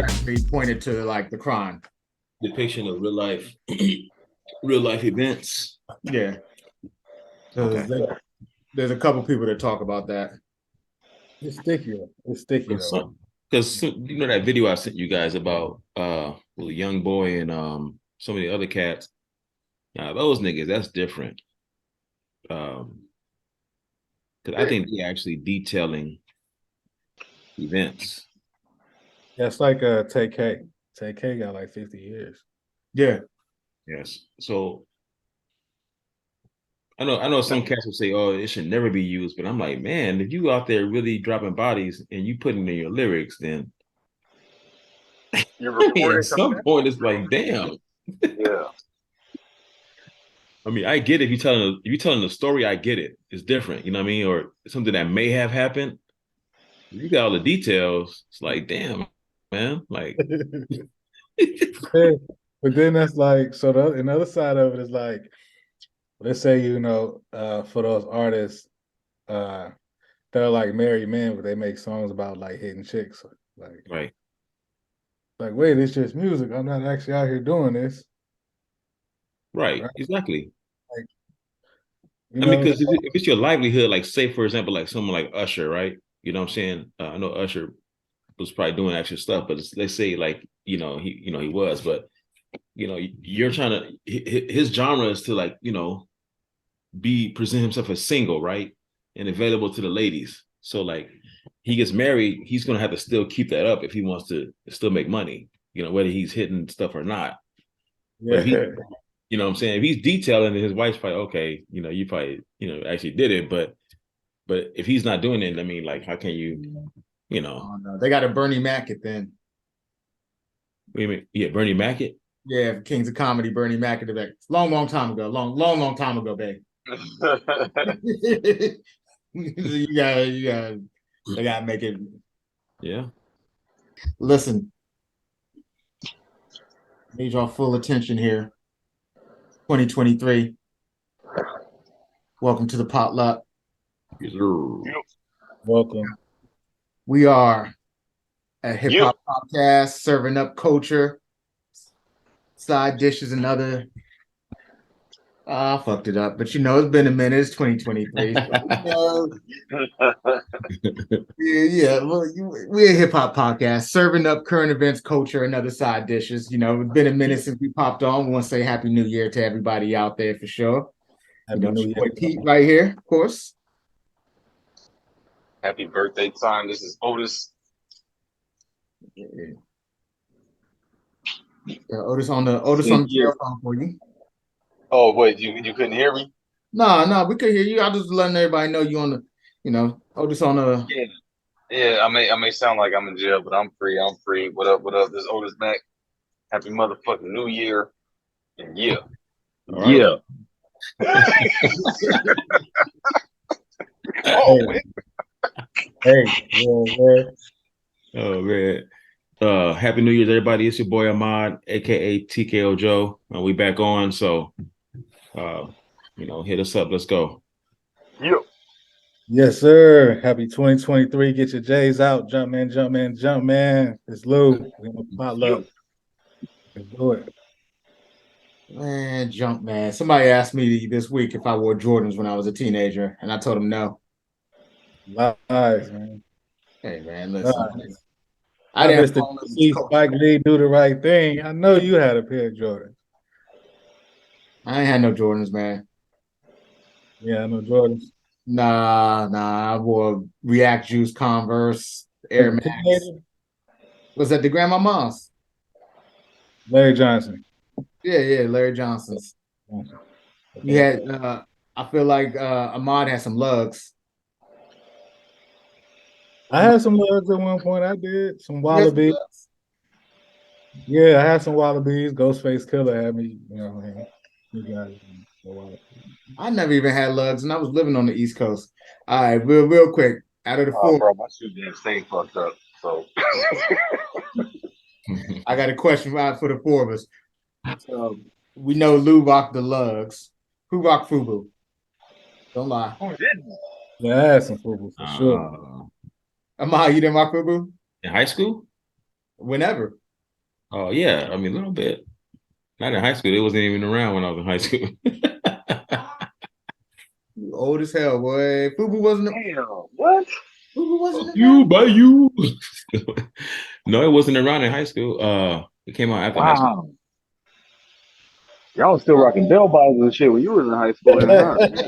directly pointed to like the crime. Depiction of real life events. Yeah, Okay. because there's a couple people that talk about that. It's sticky though. It's sticky though. Because you know that video I sent you guys about the young boy and some of the other cats. Now those niggas, that's different. Because I think they're actually detailing events. Yeah, it's like TK. TK got like 50 years. Yeah. Yes. So I know some cats will say, "Oh, it should never be used," but I'm like, man, if you out there really dropping bodies and you putting in your lyrics, then You're recording at some point it's like, damn. Yeah. I mean, I get it. If you're telling the story, I get it. It's different, you know what I mean, or something that may have happened. You got all the details. It's like, damn, man. Like, Yeah, but then that's like, so another side of it is like, let's say, for those artists that are like married men, but they make songs about like hitting chicks. Right. Like, wait, it's just music. I'm not actually out here doing this. Right. Exactly. Like, I mean, because if it's your livelihood, like say for example, like someone like Usher, right? You know what I'm saying? I know Usher was probably doing extra stuff, but let's say like he was, but you're trying to his genre is to like be present himself as single, right, and available to the ladies. So like he gets married, he's gonna have to still keep that up if he wants to still make money, whether he's hitting stuff or not. yeah. But if he, what I'm saying, if he's detailing it, his wife's probably okay. You probably actually did it, but if he's not doing it, I mean, like, how can you, Oh, no. They got a Bernie Mac it then. What do you mean? Yeah, Bernie Mac it? Yeah, Kings of Comedy, Bernie Mac it. Long time ago. Long time ago, babe. you gotta they gotta make it. Yeah. Listen, need y'all full attention here. 2023. Welcome to the Potluck. Yes, sir. Welcome. We are a hip hop podcast serving up culture, side dishes, and other. I fucked it up, but it's been a minute. It's 2023. We're a hip hop podcast serving up current events, culture, and other side dishes. It's been a minute since we popped on. We want to say Happy New Year to everybody out there for sure. Happy New Year. Pete right here, of course. Happy birthday time. This is Otis. Otis on the telephone for you. Oh wait, you couldn't hear me? No, we could hear you. I just letting everybody know you on the, Otis on the. Yeah. I may sound like I'm in jail, but I'm free. I'm free. What up? What up? This is Otis back. Happy motherfucking New Year. And yeah. Right. Yeah. Oh man. Hey, yeah. Oh man. Happy New Year's, everybody. It's your boy Ahmad, aka TKO Joe. We back on, so hit us up. Let's go. Yep. Yes, sir. Happy 2023. Get your J's out. Jump man. It's Lou. We're gonna potluck. Let's do it. Man, jump man. Somebody asked me this week if I wore Jordans when I was a teenager, and I told them no. Lies, man. Hey man, listen. Lies. I didn't see Spike Lee do the right thing. I know you had a pair of Jordans. I ain't had no Jordans, man. Yeah, no Jordans. Nah. I wore React Juice, Converse, Air Max. Was that the Grandma Moss? Larry Johnson. Yeah, Larry Johnson's. You had I feel like Ahmad had some lugs. I had some lugs at one point. I did some Wallabies. Yeah, I had some Wallabies. Ghostface Killer had me, I never even had lugs, and I was living on the East Coast. All right, real quick. Out of the four, bro, my shoe didn't stay fucked up. So I got a question for the four of us. So we know Lou rocked the lugs. Who rocked FUBU? Don't lie. Who didn't? Yeah, I had some FUBU for sure. Ahmad, you didn't rock FUBU? In high school? Whenever. Oh yeah, I mean a little bit. Not in high school. They wasn't even around when I was in high school. You old as hell, boy. Fubu wasn't. Damn, what? Fubu wasn't You around. by you. No, it wasn't around in high school. It came out after high school. Wow. Y'all was still rocking bell bottoms and shit when you was in high school, then,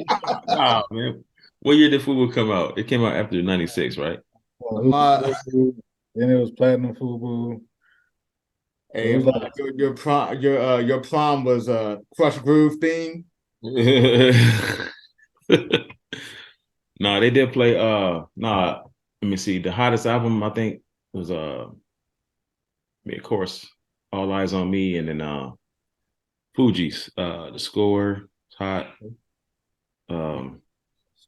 huh? Oh man. What year did Fubu come out? It came out after 96, right? My, Then it was Platinum Fubu. It hey, was like your prom was a Crush Groove theme. No, they did play let me see. The hottest album I think was of course, All Eyes on Me, and then Fuji's The Score, Hot.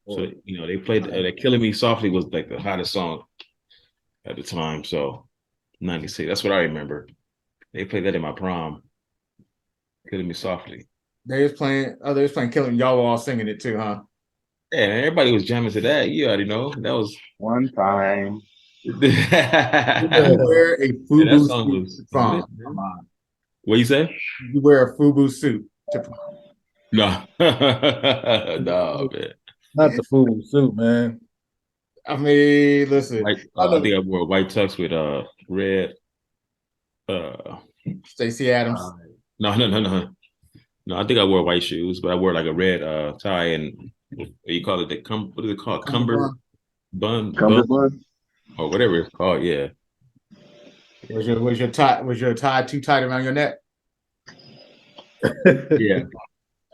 So they played that Killing Me Softly was like the hottest song at the time. So 96. That's what I remember. They played that in my prom. Killing Me Softly. They was playing Killing. Y'all were all singing it too, huh? Yeah, everybody was jamming to that. You already know. That was One time. yeah, You wear a that FUBU song suit was to lit, prom. Come man. on. What you say? You wear a FUBU suit to prom. No. No, man. not the Fubu suit, man. I mean, listen. White, I I know think I wore a white tux with red uh Stacey Adams. no. No, I think I wore white shoes, but I wore like a red tie and what you call it, what is it called? Bun Cumberbund? or whatever it's called, yeah. Was your tie too tight around your neck? Yeah.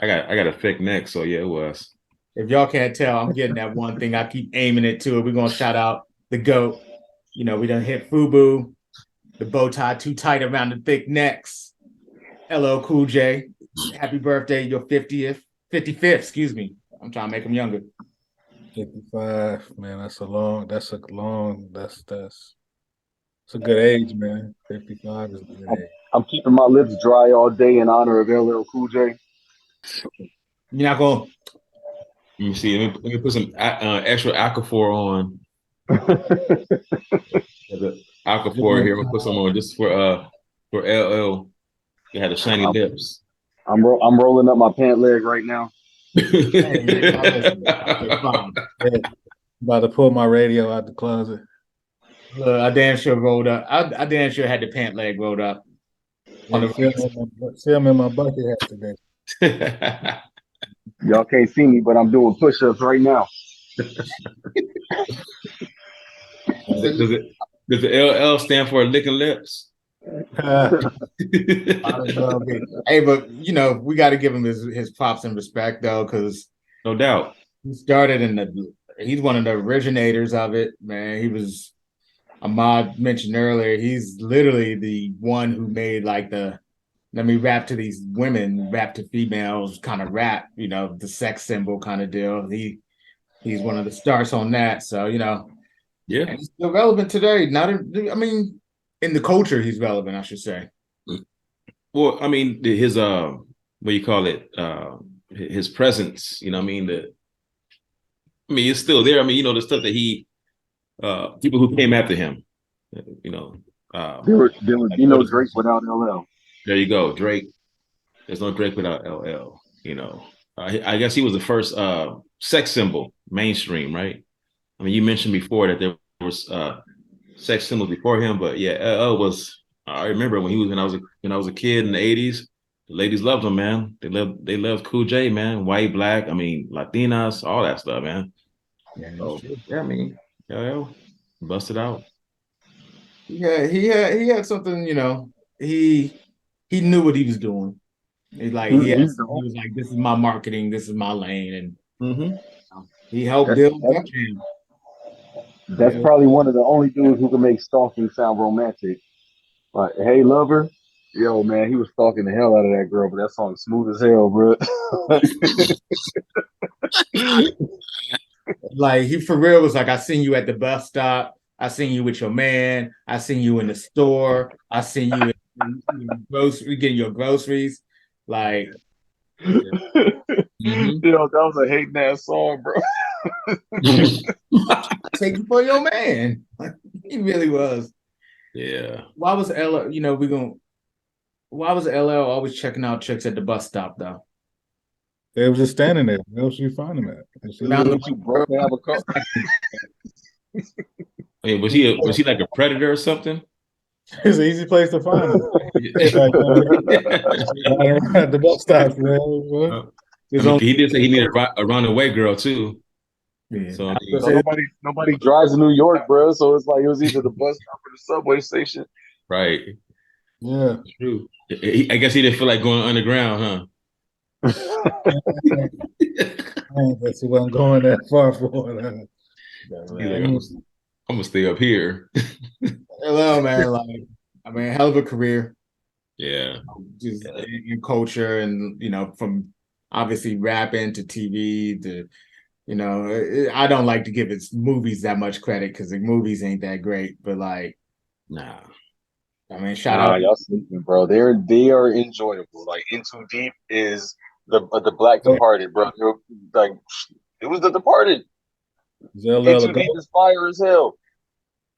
I got a thick neck, so yeah, it was. If y'all can't tell, I'm getting that one thing. I keep aiming it to it. We're gonna shout out the GOAT. We done hit FUBU, the bow tie too tight around the thick necks. LL Cool J. Happy birthday, your 50th, 55th, excuse me. I'm trying to make him younger. 55, man. That's a good age, man. 55 is a good age. I'm keeping my lips dry all day in honor of LL Cool J. You're not going. Let me see. Let me put some extra Aquaphor on. The Aquaphor here. I'm gonna put some on just for LL. You had the shiny lips. I'm rolling up my pant leg right now. Hey, man, now listen. Okay, fine. About to pull my radio out the closet. Look, I damn sure rolled up. I damn sure had the pant leg rolled up. See him in my bucket hat today. Y'all can't see me, but I'm doing push-ups right now. Does the LL stand for licking lips? Hey, but we got to give him his props and respect though, because no doubt he started he's one of the originators of it, man. He was Ahmad mentioned earlier. He's literally the one who made like let me rap to these women, rap to females kind of rap, the sex symbol kind of deal. He's one of the stars on that. So, yeah, and he's still relevant today. In the culture, he's relevant, I should say. Well, I mean, his what do you call it? His presence, it's still there. I mean, the stuff that he people who came after him, there would be no Drake without LL. There you go, Drake. There's no Drake without LL. I guess he was the first sex symbol mainstream, right? I mean, you mentioned before that there was sex symbols before him, but yeah, LL was. I remember when I was a kid in the '80s. The ladies loved him, man. They loved Cool J, man. White, black, Latinas, all that stuff, man. Yeah, so, yeah, I mean, LL busted out. Yeah, he had something. He knew what he was doing. He was like, this is my marketing, this is my lane, and he helped build Def Jam. That's probably one of the only dudes who can make stalking sound romantic. Like, hey, lover. Yo, man, he was stalking the hell out of that girl, but that song's smooth as hell, bro. Like, he for real was like, I seen you at the bus stop. I seen you with your man. I seen you in the store. I seen you getting your groceries. Like, Yo, that was a hating ass song, bro. Take you for your man. He really was. Yeah. Why was LL, why was LL always checking out chicks at the bus stop though? They was just standing there. Where else you find him at? Found the He too broke to have a car. Hey, was he like a predator or something? It's an easy place to find him. Yeah. Like, right at the bus stops, man. I mean, he did say he needed a runaway girl too. Yeah. So I mean, So nobody drives to New York, bro. So it's like it was either the bus stop or the subway station. right. Yeah. True. I guess he didn't feel like going underground, huh? I guess he wasn't going that far for it. He's like, I'm gonna stay up here. LL, man, like, I mean, hell of a career. Yeah. Just in culture and, from obviously rapping to TV to, I don't like to give his movies that much credit because the movies ain't that great, but like, Nah. I mean, shout out. Y'all sleeping, bro. They are enjoyable. Like In Too Deep is the Black Departed, bro. Like it was The Departed. In Too Deep is fire as hell.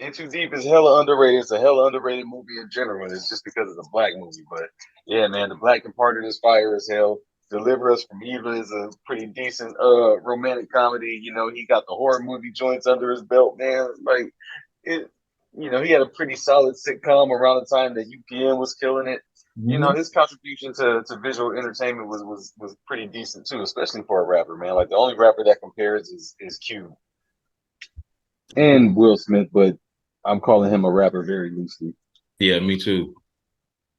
In Too Deep is hella underrated. It's a hella underrated movie in general. It's just because it's a black movie. But yeah, man, The Black Departed is fire as hell. Deliver Us from Evil is a pretty decent romantic comedy. He got the horror movie joints under his belt, man. Like it he had a pretty solid sitcom around the time that UPN was killing it. His contribution to visual entertainment was pretty decent too, especially for a rapper, man. Like the only rapper that compares is Cube and Will Smith, but I'm calling him a rapper very loosely. Yeah, me too.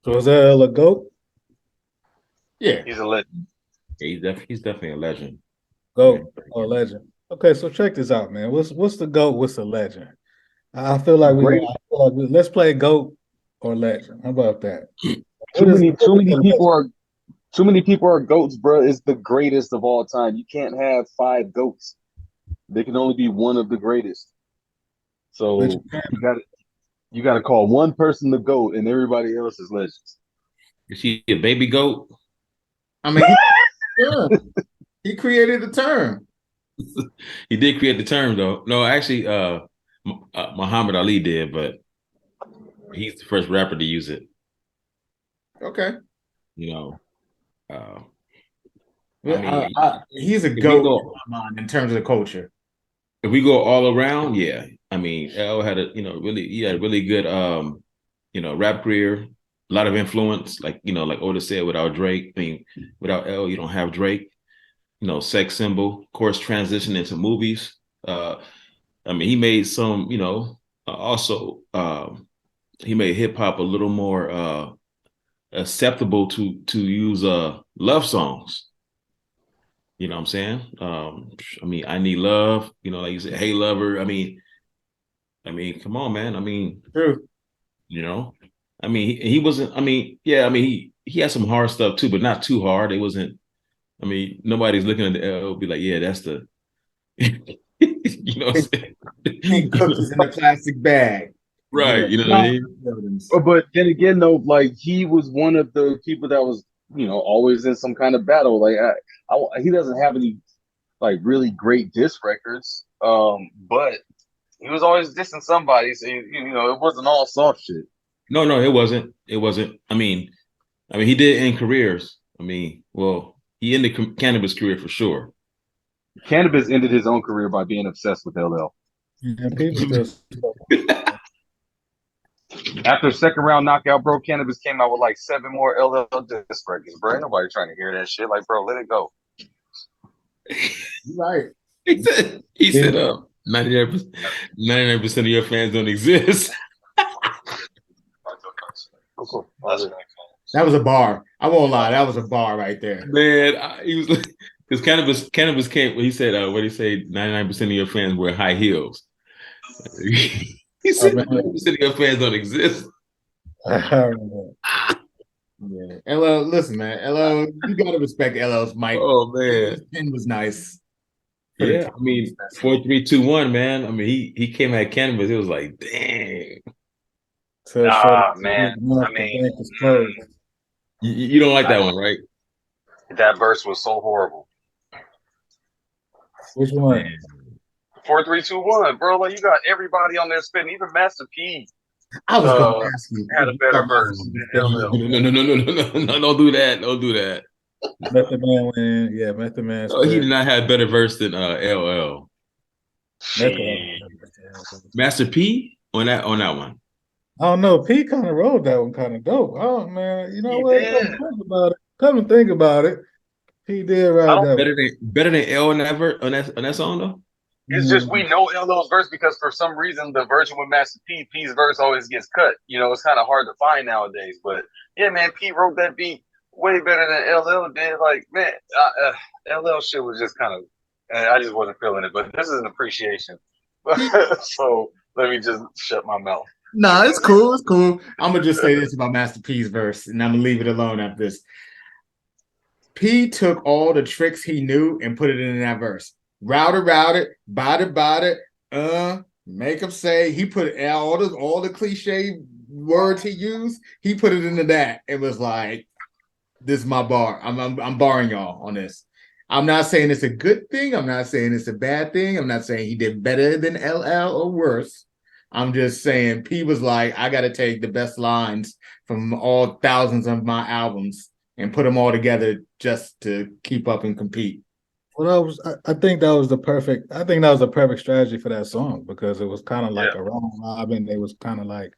So is that a GOAT? Yeah, he's a legend. Yeah, he's definitely a legend. GOAT or legend. Okay, so check this out, man. What's the GOAT? What's the legend? I feel like let's play GOAT or legend. How about that? Too many people are goats, bro. It's the greatest of all time. You can't have 5 goats. There can only be one of the greatest. So you got to call one person the GOAT, and everybody else is legends. Is he a baby goat? I mean, he created the term. He did create the term, though. No, actually, Muhammad Ali did, but he's the first rapper to use it. Okay. He's a GOAT in terms of the culture. If we go all around, yeah. I mean, L had he had a really good rap career, a lot of influence. Like Otis said, without Drake, I mean, without L, you don't have Drake. Sex symbol, of course, transition into movies. I mean, he made some, also he made hip hop a little more acceptable to use love songs. You know what I'm saying? I mean, I Need Love, like you said, Hey Lover. I mean, come on, man. I mean, true. I mean, he wasn't, I mean, yeah, I mean, he had some hard stuff too, but not too hard. It wasn't, I mean, nobody's looking at the L, be like, yeah, that's the, you know what I'm saying? Pink cookies in a plastic bag. Right. Yeah. You know what I mean? But then again, though, like he was one of the people that was, always in some kind of battle. Like he doesn't have any like really great diss records. But he was always dissing somebody. So it wasn't all soft shit. No, it wasn't. It wasn't. I mean, he did end careers. I mean, well, he ended cannabis career for sure. Cannabis ended his own career by being obsessed with LL. Yeah, people still. After second round knockout, bro, Cannabis came out with like 7 more LL diss records, bro. Ain't nobody trying to hear that shit. Like, bro, let it go. Right. He said 99% of your fans don't exist. That was a bar. I won't lie. That was a bar right there. Man, he was because cannabis came. He said, "What did he say? 99% of your fans wear high heels." He said, "99% of your fans don't exist." Yeah. LL, listen, man. LL, you gotta respect LL's mic. Oh man, his pen was nice. Yeah, I mean, 4, 3, 2, 1, man. I mean, he came at cannabis. It was like, dang. Man. I mean, you don't like that one, right? That verse was so horrible. Which one? 4, 3, 2, 1, bro. Like you got everybody on there spitting, even Master P. I was going to ask you. had a better verse than LL. No, don't do that. Don't do that. Method Man went in. Yeah, Method Man. Oh, he did not have better verse than LL. Method Man. Master P on that one. I don't know. P kind of wrote that one kind of dope. Oh man, you know He what? did. Come and think about it. He did write that one. Better than L on that song though. It's just we know LL's verse because for some reason the version with Master P, P's verse always gets cut. You know, it's kind of hard to find nowadays. But yeah, man, P wrote that beat way better than LL did. Like, man, LL shit was just kind of, I just wasn't feeling it. But this is an appreciation. So let me just shut my mouth. Nah, it's cool. It's cool. I'm gonna just say this about Master P's verse, and I'm gonna leave it alone after this. P took all the tricks he knew and put it in that verse. Route it, bought it, make him say. He put all the cliche words he used. He put it into that. It was like, this is my bar. I'm barring y'all on this. I'm not saying it's a good thing. I'm not saying it's a bad thing. I'm not saying he did better than LL or worse. I'm just saying P was like, I got to take the best lines from all thousands of my albums and put them all together just to keep up and compete. Well, I think that was the perfect strategy for that song because it was kind of like a round robin. They was kind of like,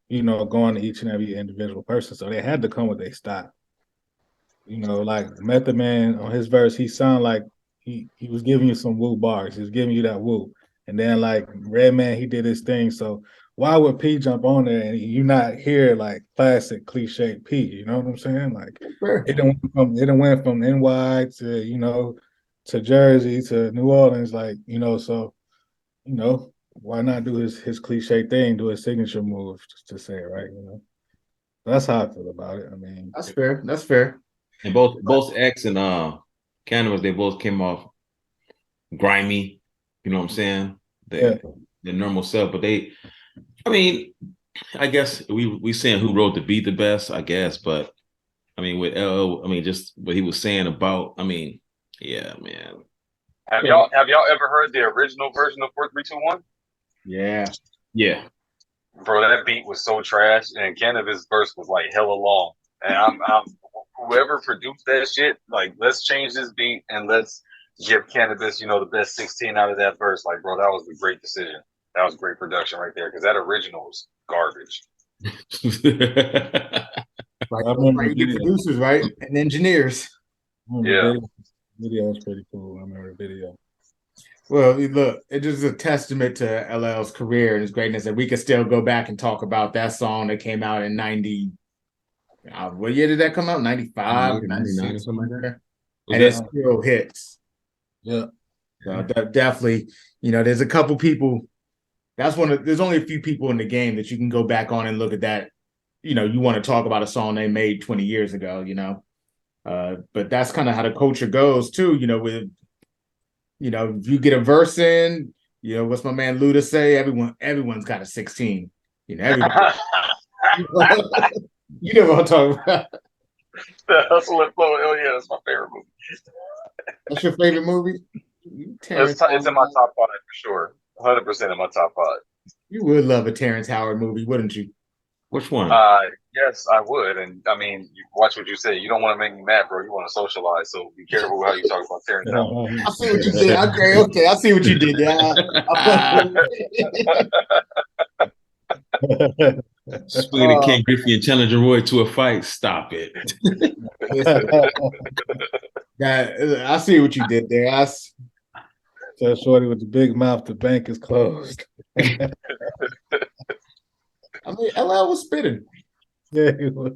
going to each and every individual person. So they had to come with a style. Like Method Man on his verse, he sounded like he was giving you some woo bars. He was giving you that woo. And then like Redman, he did his thing. So why would P jump on there and you not hear like classic cliche P? You know what I'm saying? Like it didn't went from NY to to Jersey to New Orleans, like so why not do his cliche thing, do his signature move to say it right? That's how I feel about it. I mean, that's fair. That's fair. And both X and Cannabis, they both came off grimy. You know what I'm saying? The normal self, but I guess we saying who wrote the beat the best, I guess, but I mean with LL, just what he was saying about, yeah, man. Have y'all ever heard the original version of 4321? Yeah. Yeah. Bro, that beat was so trash, and Cannabis' verse was like hella long. And I'm whoever produced that shit, like, let's change this beat and let's give Cannabis, the best 16 out of that verse. Like, bro, that was a great decision. That was great production right there because that original was garbage. Right, you get producers, right? And engineers. Yeah. Video was pretty cool. I remember the video. Well, look, it is a testament to LL's career and his greatness that we can still go back and talk about that song that came out in 90. What year did that come out? 95, 99 or something like that. And it still hits. Yeah. So definitely, there's a couple people. There's only a few people in the game that you can go back on and look at that. You want to talk about a song they made 20 years ago, but that's kind of how the culture goes too, with, if you get a verse in, what's my man Luda say? Everyone's got a 16. Everybody. You know what I'm talking about. The Hustle and Flow. Oh yeah, that's my favorite movie. That's your favorite movie? It's in my top 5 for sure. 100% in my top 5. You would love a Terrence Howard movie, wouldn't you? Which one? Yes, I would. And I mean, you watch what you say. You don't want to make me mad, bro. You want to socialize. So be careful how you talk about Terrence Howard. I see what you did. Okay. I see what you did. Yeah. Swinging Ken Griffey and challenging Roy to a fight. Stop it. I see what you did there. So shorty with the big mouth, the bank is closed. LL was spitting. Yeah, he was.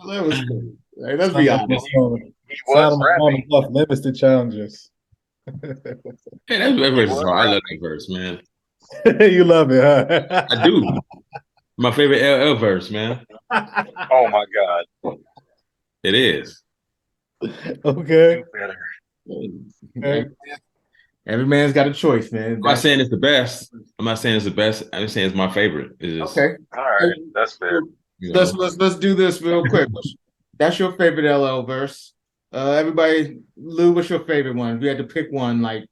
LL was spitting. Like, let's be honest. He was rapping. Limits to challenges. Hey, that verse is hard. I love that verse, man. You love it, huh? I do. My favorite LL verse, man. Oh my God. It is. Okay. Every man's got a choice, man. I'm not saying it's the best. I'm saying it's my favorite. Okay. All right. That's fair. Let's do this real quick. That's your favorite LL verse. Everybody, Lou, what's your favorite one? If you had to pick one, like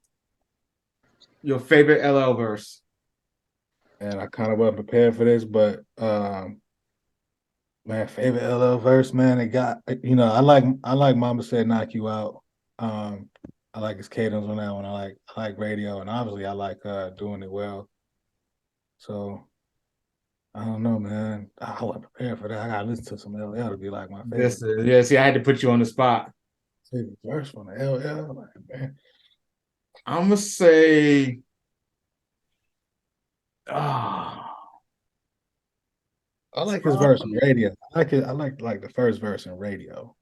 your favorite LL verse. and I kind of wasn't prepared for this, but man, favorite LL verse, man. It got I like Mama Said Knock You Out. I like his cadence on that one. I like radio, and obviously I like Doing It Well. So I don't know, man. I wasn't prepared for that. I gotta listen to some LL to be like my favorite. See, I had to put you on the spot. Favorite verse from the LL, man. I'm gonna say, ah. I like his verse in radio. I like it. I like the first verse in radio.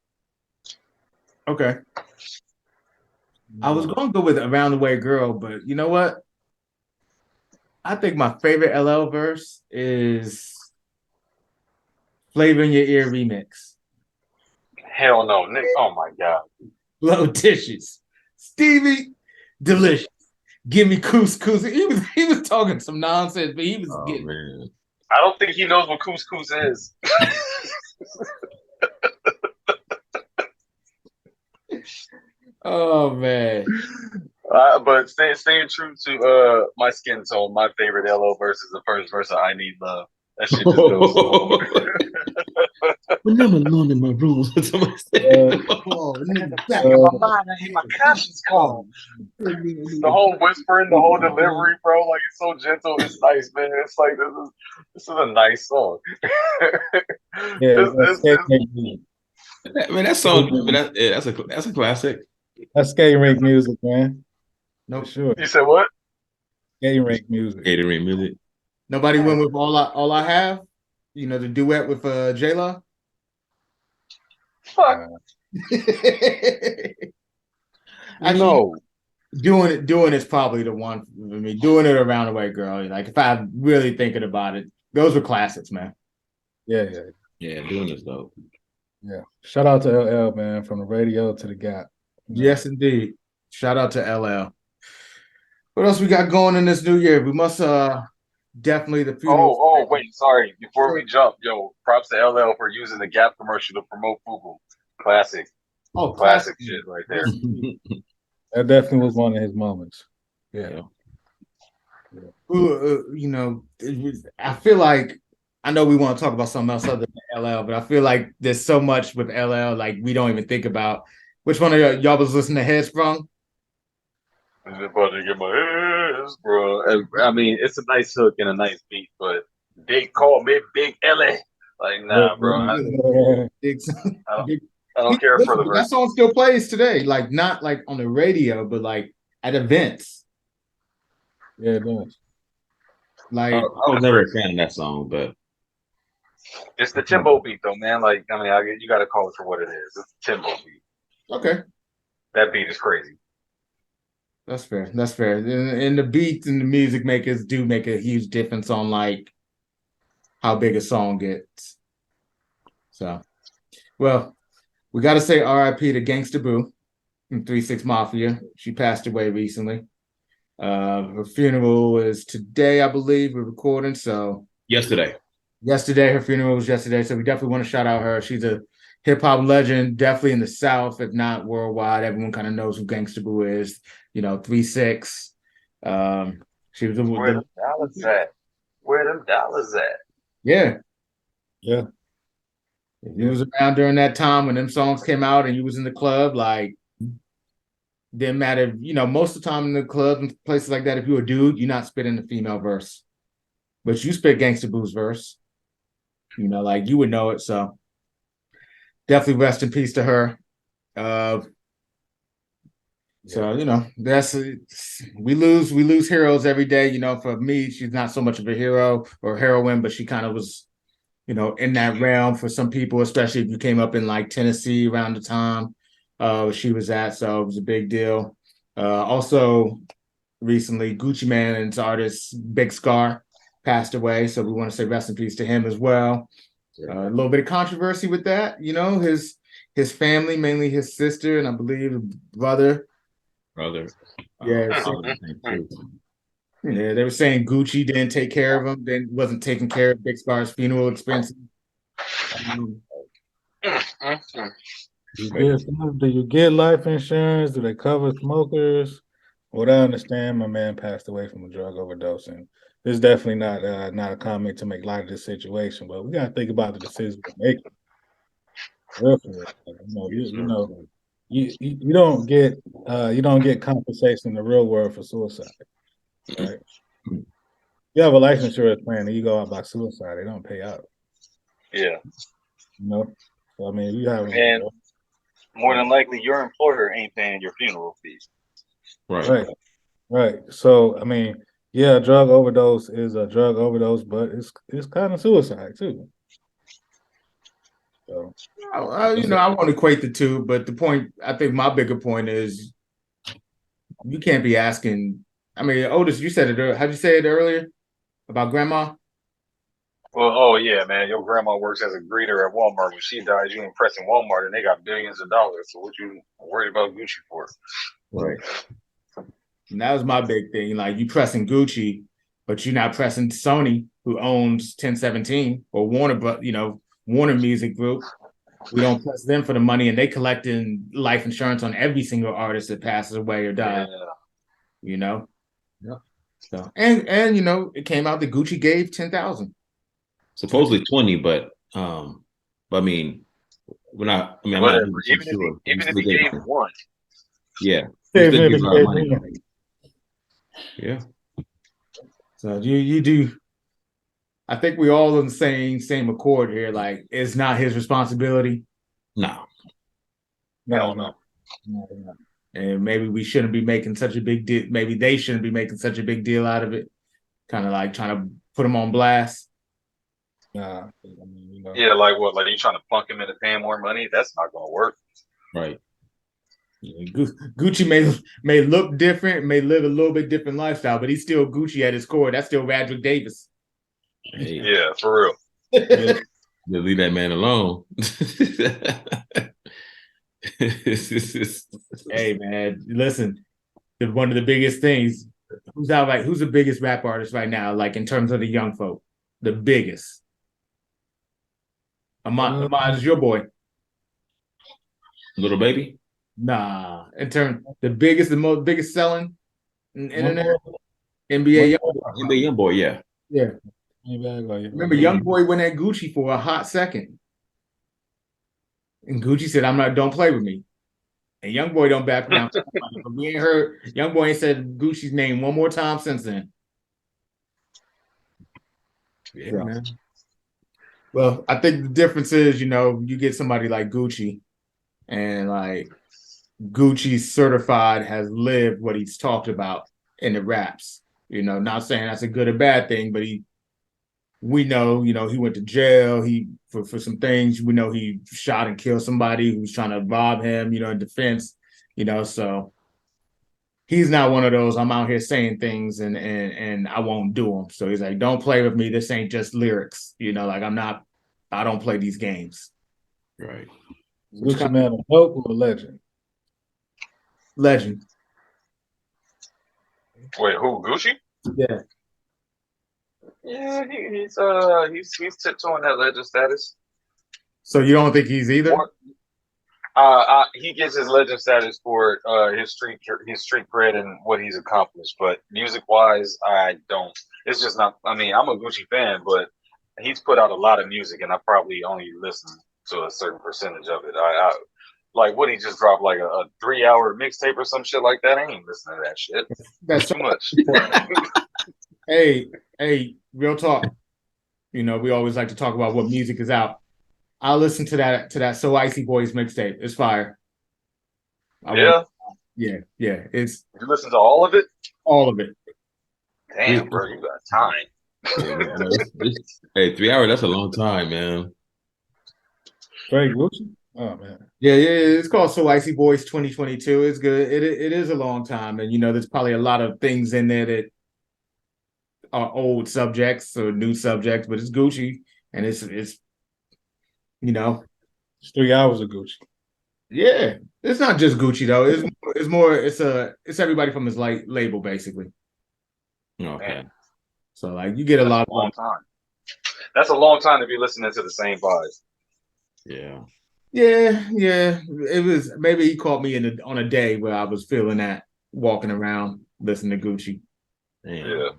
Okay. I was going to go with Around the Way Girl, but you know what? I think my favorite LL verse is Flavor in Your Ear remix. Hell no, Nick. Oh my God. Blow dishes. Stevie, delicious. Give me couscous. He was talking some nonsense, but he was getting. Man. I don't think he knows what couscous is. Oh man. But staying true to my skin tone, my favorite LL verse is the first verse of I Need Love. That shit just goes so. When I'm alone in my room, somebody back in my mind, I hear my conscience call. The whole whispering, the whole delivery, bro, like it's so gentle. It's nice, man. It's like this is a nice song. Man, that song, that's a classic. That's skating rink music, man. No, sure. You said what? Skating rink music. Skating rink music. Nobody went with All I Have. You know, the duet with J-Lo. Fuck. Actually, no. Doing is probably the one for me. Doing It, Around the Way Girl. Like if I'm really thinking about it, those were classics, man. Yeah. Doing this though. Yeah. Shout out to LL, man, from the radio to the Gap. Yes, indeed. Shout out to LL. What else we got going in this new year? We must definitely the funeral. Oh, wait, sorry. Before we jump, yo, props to LL for using the Gap commercial to promote FUBU. Classic. Oh, classic shit right there. That definitely was one of his moments. Yeah. You know, I feel like I know we want to talk about something else other than LL, but I feel like there's so much with LL, like we don't even think about. Which one of y'all was listening to Headsprung? I'm just about to get my ass, bro. I mean, it's a nice hook and a nice beat, but they call me Big LA. Like, nah, bro. I don't care for the verse. That song still plays today, like not like on the radio, but like at events. Yeah, it does. Like I was never a fan of that song, but it's the Timbo beat, though, man. Like, I mean, you got to call it for what it is. It's the Timbo beat. Okay, that beat is crazy. That's fair. And the beats and the music makers do make a huge difference on like how big a song gets. So, well, we got to say R.I.P. to Gangsta Boo from 3 6 Mafia. She passed away recently. Her funeral is today, I believe. We're recording, so yesterday. Her funeral was yesterday, so we definitely want to shout out her. She's a hip hop legend, definitely in the South, if not worldwide. Everyone kind of knows who Gangsta Boo is. You know, 3 6. She was where them dollars at? Where them dollars at? Yeah. If you was around during that time when them songs came out and you was in the club, like didn't matter, you know, most of the time in the club and places like that, if you're a dude, you're not spitting the female verse. But you spit Gangsta Boo's verse. You know, like you would know it. So definitely rest in peace to her. So, you know, we lose heroes every day. You know, for me, she's not so much of a hero or heroine, but she kind of was, you know, in that realm for some people, especially if you came up in like Tennessee around the time she was at. So it was a big deal. Also, recently, Gucci Mane and his artist Big Scar passed away. So we want to say rest in peace to him as well. A little bit of controversy with that. You know, his family, mainly his sister and I believe brother. Yeah. Yeah, they were saying Gucci didn't take care of him, then wasn't taking care of Big Scar's funeral expenses. Do you get life insurance? Do they cover smokers? What I understand, my man passed away from a drug overdose, and it's definitely not a comment to make light of this situation, but we gotta think about the decisions we're making. Real for real. You don't get compensation in the real world for suicide, right? You have a life insurance plan and you go out by suicide, they don't pay out. Yeah. So I mean, you have and more than likely your employer ain't paying your funeral fees. Right. So I mean, yeah, a drug overdose is a drug overdose, but it's kind of suicide too. So I won't equate the two, but the point, I think my bigger point is you can't be asking. I mean, Otis, you said it. How'd you say it earlier about grandma? Well, oh yeah, man, your grandma works as a greeter at Walmart. When she dies, you impressing Walmart, and they got billions of dollars. So what you worried about Gucci for? Right. And that was my big thing. Like, you pressing Gucci, but you're not pressing Sony, who owns 1017 or Warner Music Group. We don't press them for the money, and they collecting life insurance on every single artist that passes away or dies. Yeah. So and it came out that Gucci gave 10,000. Supposedly 20, but I mean, we're not. I mean, I'm whatever. not Even sure. if he gave one. Yeah. Yeah. So you do. I think we all in the same accord here. Like, it's not his responsibility. No. And maybe we shouldn't be making such a big deal. Maybe they shouldn't be making such a big deal out of it. Kind of like trying to put him on blast. Yeah, like what? Like you trying to plunk him into paying more money? That's not going to work. Right. Gucci may look different, may live a little bit different lifestyle, but he's still Gucci at his core. That's still Radrick Davis. Hey. Yeah, for real. Just leave that man alone. Hey man, listen. One of the biggest things. Who's the biggest rap artist right now? Like, in terms of the young folk, the biggest. Ahmad is your boy. Little Baby? Nah. In terms, the biggest selling internet, NBA Youngboy, yeah. Yeah. Remember, Youngboy went at Gucci for a hot second. And Gucci said, don't play with me. And Youngboy don't back down. We ain't heard Youngboy ain't said Gucci's name one more time since then. Yeah, man. Well, I think the difference is, you get somebody like Gucci, and like Gucci's certified has lived what he's talked about in the raps. Not saying that's a good or bad thing, but we know, he went to jail. For some things, we know he shot and killed somebody who was trying to rob him, in defense, so he's not one of those, I'm out here saying things and I won't do them. So he's like, don't play with me. This ain't just lyrics, like I don't play these games. Right. Gucci man, a dope or a legend? Legend. Wait, who? Gucci? Yeah. Yeah, he's tiptoeing that legend status. So you don't think he's either? He gets his legend status for his street cred and what he's accomplished, but music wise, I don't. It's just not. I mean, I'm a Gucci fan, but he's put out a lot of music, and I probably only listen to a certain percentage of it. I like what he just dropped, like a 3-hour mixtape or some shit like that. I ain't listening to that shit. That's too much. Hey, real talk. We always like to talk about what music is out. I'll listen to that So Icy Boys mixtape. It's fire. Yeah. It's you listen to all of it? All of it. Damn, bro, you got time. Hey, 3 hours, that's a long time, man. Great Gucci? Oh man. Yeah. It's called So Icy Boys 2022. It's good. It is a long time. And there's probably a lot of things in there that are old subjects or new subjects, but it's Gucci, and it's 3 hours of Gucci. Yeah, it's not just Gucci though. It's everybody from his label basically. Okay. So like you get a lot of long time. That's a long time to be listening to the same vibes. Yeah. Yeah. It was, maybe he caught me on a day where I was feeling that. walking around listening to Gucci. Damn. Yeah.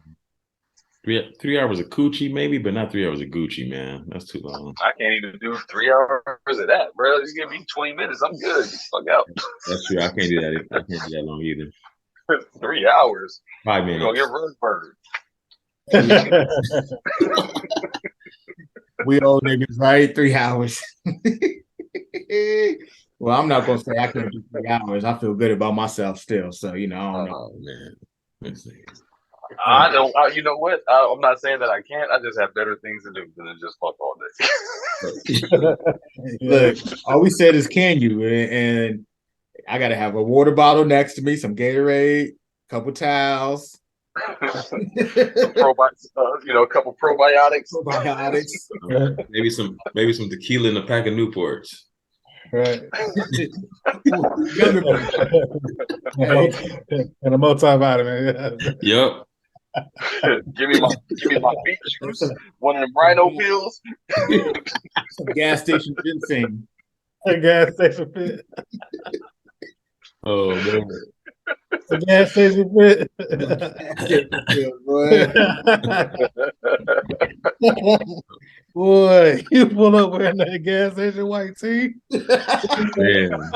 3 hours of Gucci, maybe, but not 3 hours of Gucci, man. That's too long. I can't even do 3 hours of that, bro. Just give me 20 minutes. I'm good. Fuck out. That's true. I can't do that. I can't do that long either. 3 hours. 5 We're minutes. gonna get Roseburg. We old niggas, right? 3 hours. Well, I'm not gonna say I can't do 3 hours. I feel good about myself still. So I don't know. Oh man. Let's see. I don't. You know what? I'm not saying that I can't. I just have better things to do than just fuck all day. Look, all we said is can you, and I gotta have a water bottle next to me, some Gatorade, couple towels, a couple probiotics. Maybe some tequila and a pack of Newports. Right. And a multivitamin. Yep. give me my beet juice, one of them rhino pills. Some gas station ginseng. A gas station fit. Oh man. A gas station fit. Boy, you pull up wearing that gas station white tee. Damn.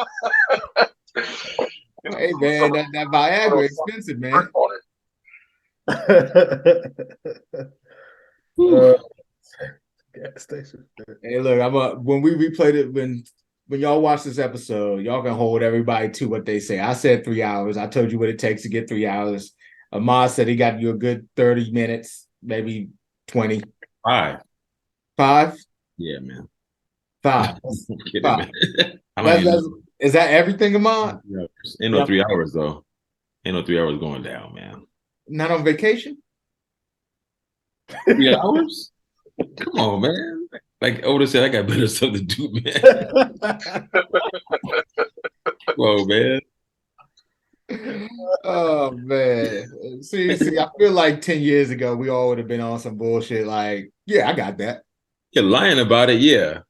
Hey man, that Viagra expensive, man. Gas station. Hey, look, when we replayed it, when y'all watch this episode, y'all can hold everybody to what they say. I said 3 hours. I told you what it takes to get 3 hours. Ahmad said he got you a good 30 minutes, maybe 20. 5. 5? Yeah, man. 5. 5. Is that everything, Ahmad? Ain't no 3 hours though. Ain't no 3 hours going down, man. Not on vacation? 3 hours? Come on, man. Like Oda said, I got better stuff to do, man. Come on, man. Oh man. See, I feel like 10 years ago we all would have been on some bullshit like, yeah, I got that. You're lying about it, yeah.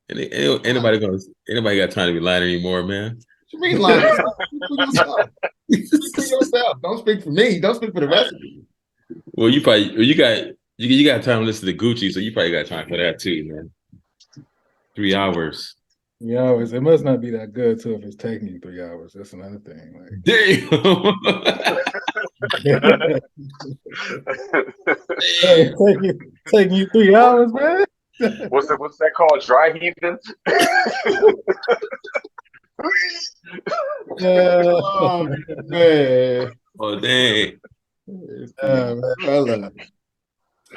Anybody got time to be lying anymore, man? What you mean lying? Speak for yourself. Speak for yourself. Don't speak for me. Don't speak for the rest of you. Well, you got time to listen to Gucci, so you probably got time for that too, man. 3 hours. Yeah, it must not be that good too if it's taking you 3 hours. That's another thing. Like, damn. Hey, taking you 3 hours, man. What's that called? Dry heaving? Oh man. Oh dang. Well,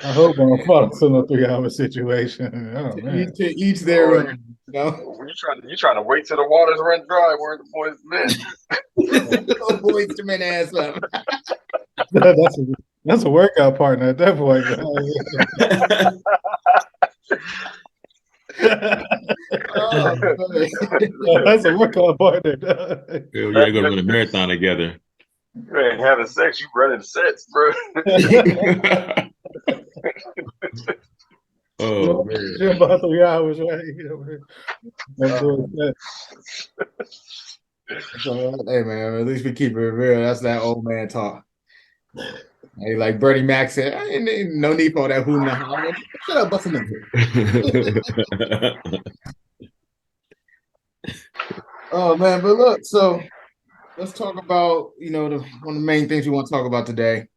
I hope I don't fall into a 3 hour situation. Oh man. Each their own. You trying to wait till the waters run dry where the boys men. Boys to men ass up. That's a workout partner at that point. That's a workout partner. You're gonna run a marathon together. You ain't having sex, you running sets, bro. Oh man. About 3 hours, right? Hey man, at least we keep it real. That's that old man talk. Hey, like Bernie Mac said, ain't no need for that hooting and hollering. Shut up, bust a nigga. Oh man, but look, so let's talk about one of the main things we want to talk about today.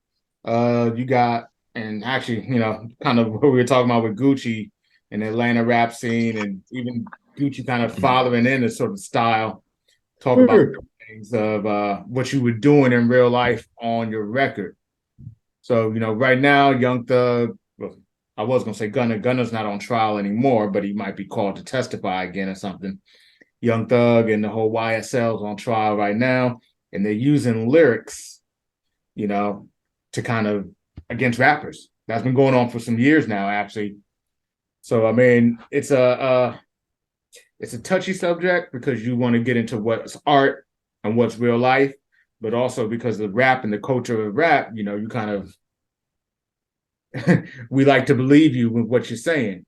You got, and actually, kind of what we were talking about with Gucci and the Atlanta rap scene, and even Gucci kind of following in a sort of style. Talk about things of what you were doing in real life on your record. So, right now, Young Thug, well, I was going to say Gunna's not on trial anymore, but he might be called to testify again or something. Young Thug and the whole YSL's on trial right now, and they're using lyrics, to kind of against rappers. That's been going on for some years now, actually. So, I mean, it's a touchy subject because you want to get into what's art and what's real life, but also because of rap and the culture of rap, you kind of we like to believe you with what you're saying.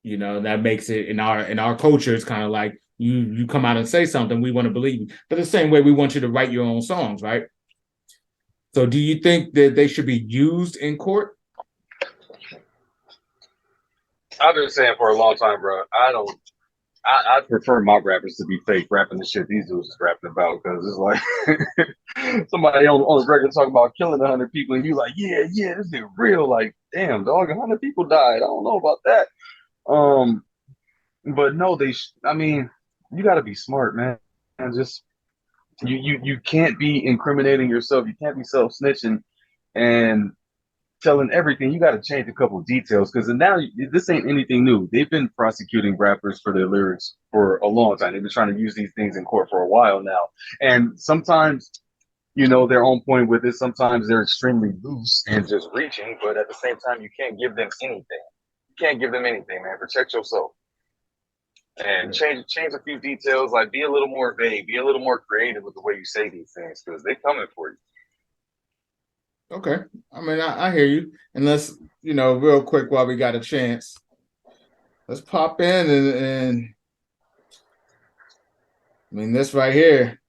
That makes it in our culture, it's kind of like you come out and say something, we want to believe you. But the same way we want you to write your own songs, right? So do you think that they should be used in court? I've been saying for a long time, bro. I prefer my rappers to be fake rapping the shit these dudes is rapping about because it's like somebody on the record talking about killing 100 people and you like, yeah, this is real. Like, damn, dog, 100 people died. I don't know about that. But no, I mean, you got to be smart, man. And just you can't be incriminating yourself. You can't be self snitching and telling everything. You got to change a couple of details because now this ain't anything new. They've been prosecuting rappers for their lyrics for a long time. They've been trying to use these things in court for a while now, and sometimes they're on point with it. Sometimes they're extremely loose and just reaching, but at the same time, you can't give them anything. You can't give them anything, man. Protect yourself and change a few details. Like, be a little more vague, be a little more creative with the way you say these things because they're coming for you. Okay. I mean, I hear you. And let's, real quick while we got a chance, let's pop in and I mean, this right here.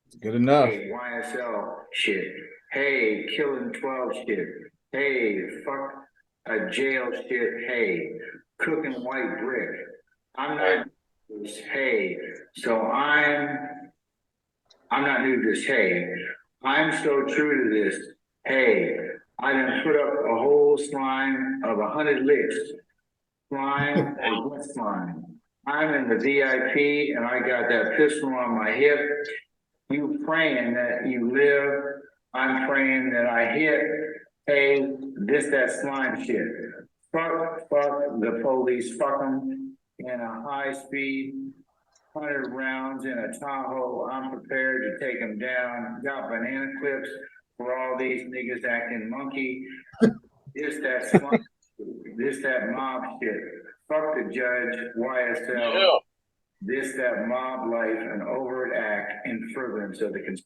It's good enough. Hey, YSL shit. Hey, killing 12 shit. Hey, fuck a jail shit. Hey, cooking white brick. I'm not this. Hey, so I'm not new to this. Hey, I'm so true to this. Hey, I done put up a whole slime of 100 licks. Slime or what slime? I'm in the VIP and I got that pistol on my hip. You praying that you live. I'm praying that I hit. Hey, that slime shit. Fuck the police. Fuck them in a high speed. 100 rounds in a Tahoe. I'm prepared to take them down. Got banana clips for all these niggas acting monkey. That mob shit. Fuck the judge, YSL. Yeah. That mob life, an overt act in furtherance of the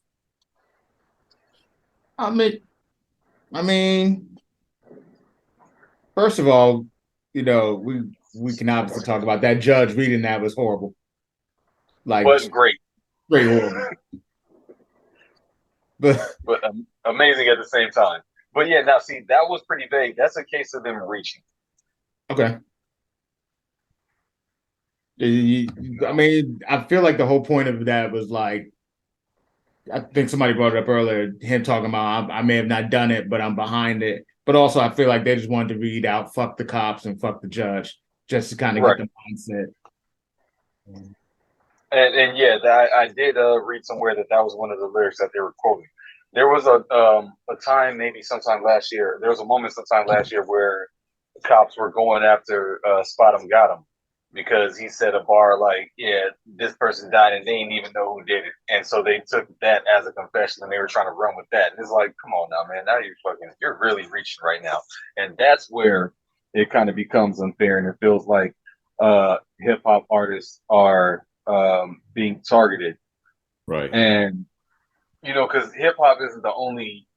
I mean, first of all, we can obviously talk about that judge reading that was horrible. But great. Great horrible. but amazing at the same time. But yeah, now see, that was pretty vague. That's a case of them reaching. Okay. I mean, I feel like the whole point of that was like, I think somebody brought it up earlier, him talking about I may have not done it, but I'm behind it. But also, I feel like they just wanted to read out "fuck the cops" and "fuck the judge" just to kind of get the mindset. And yeah, I did read somewhere that was one of the lyrics that they were quoting. There was a time, maybe sometime last year. There was a moment sometime last year where the cops were going after Spot 'em Got 'em because he said a bar like, yeah, this person died and they didn't even know who did it. And so they took that as a confession and they were trying to run with that. And it's like, come on now, man, now you're really reaching right now. And that's where it kind of becomes unfair and it feels like hip hop artists are being targeted. Right. And, because hip hop isn't the only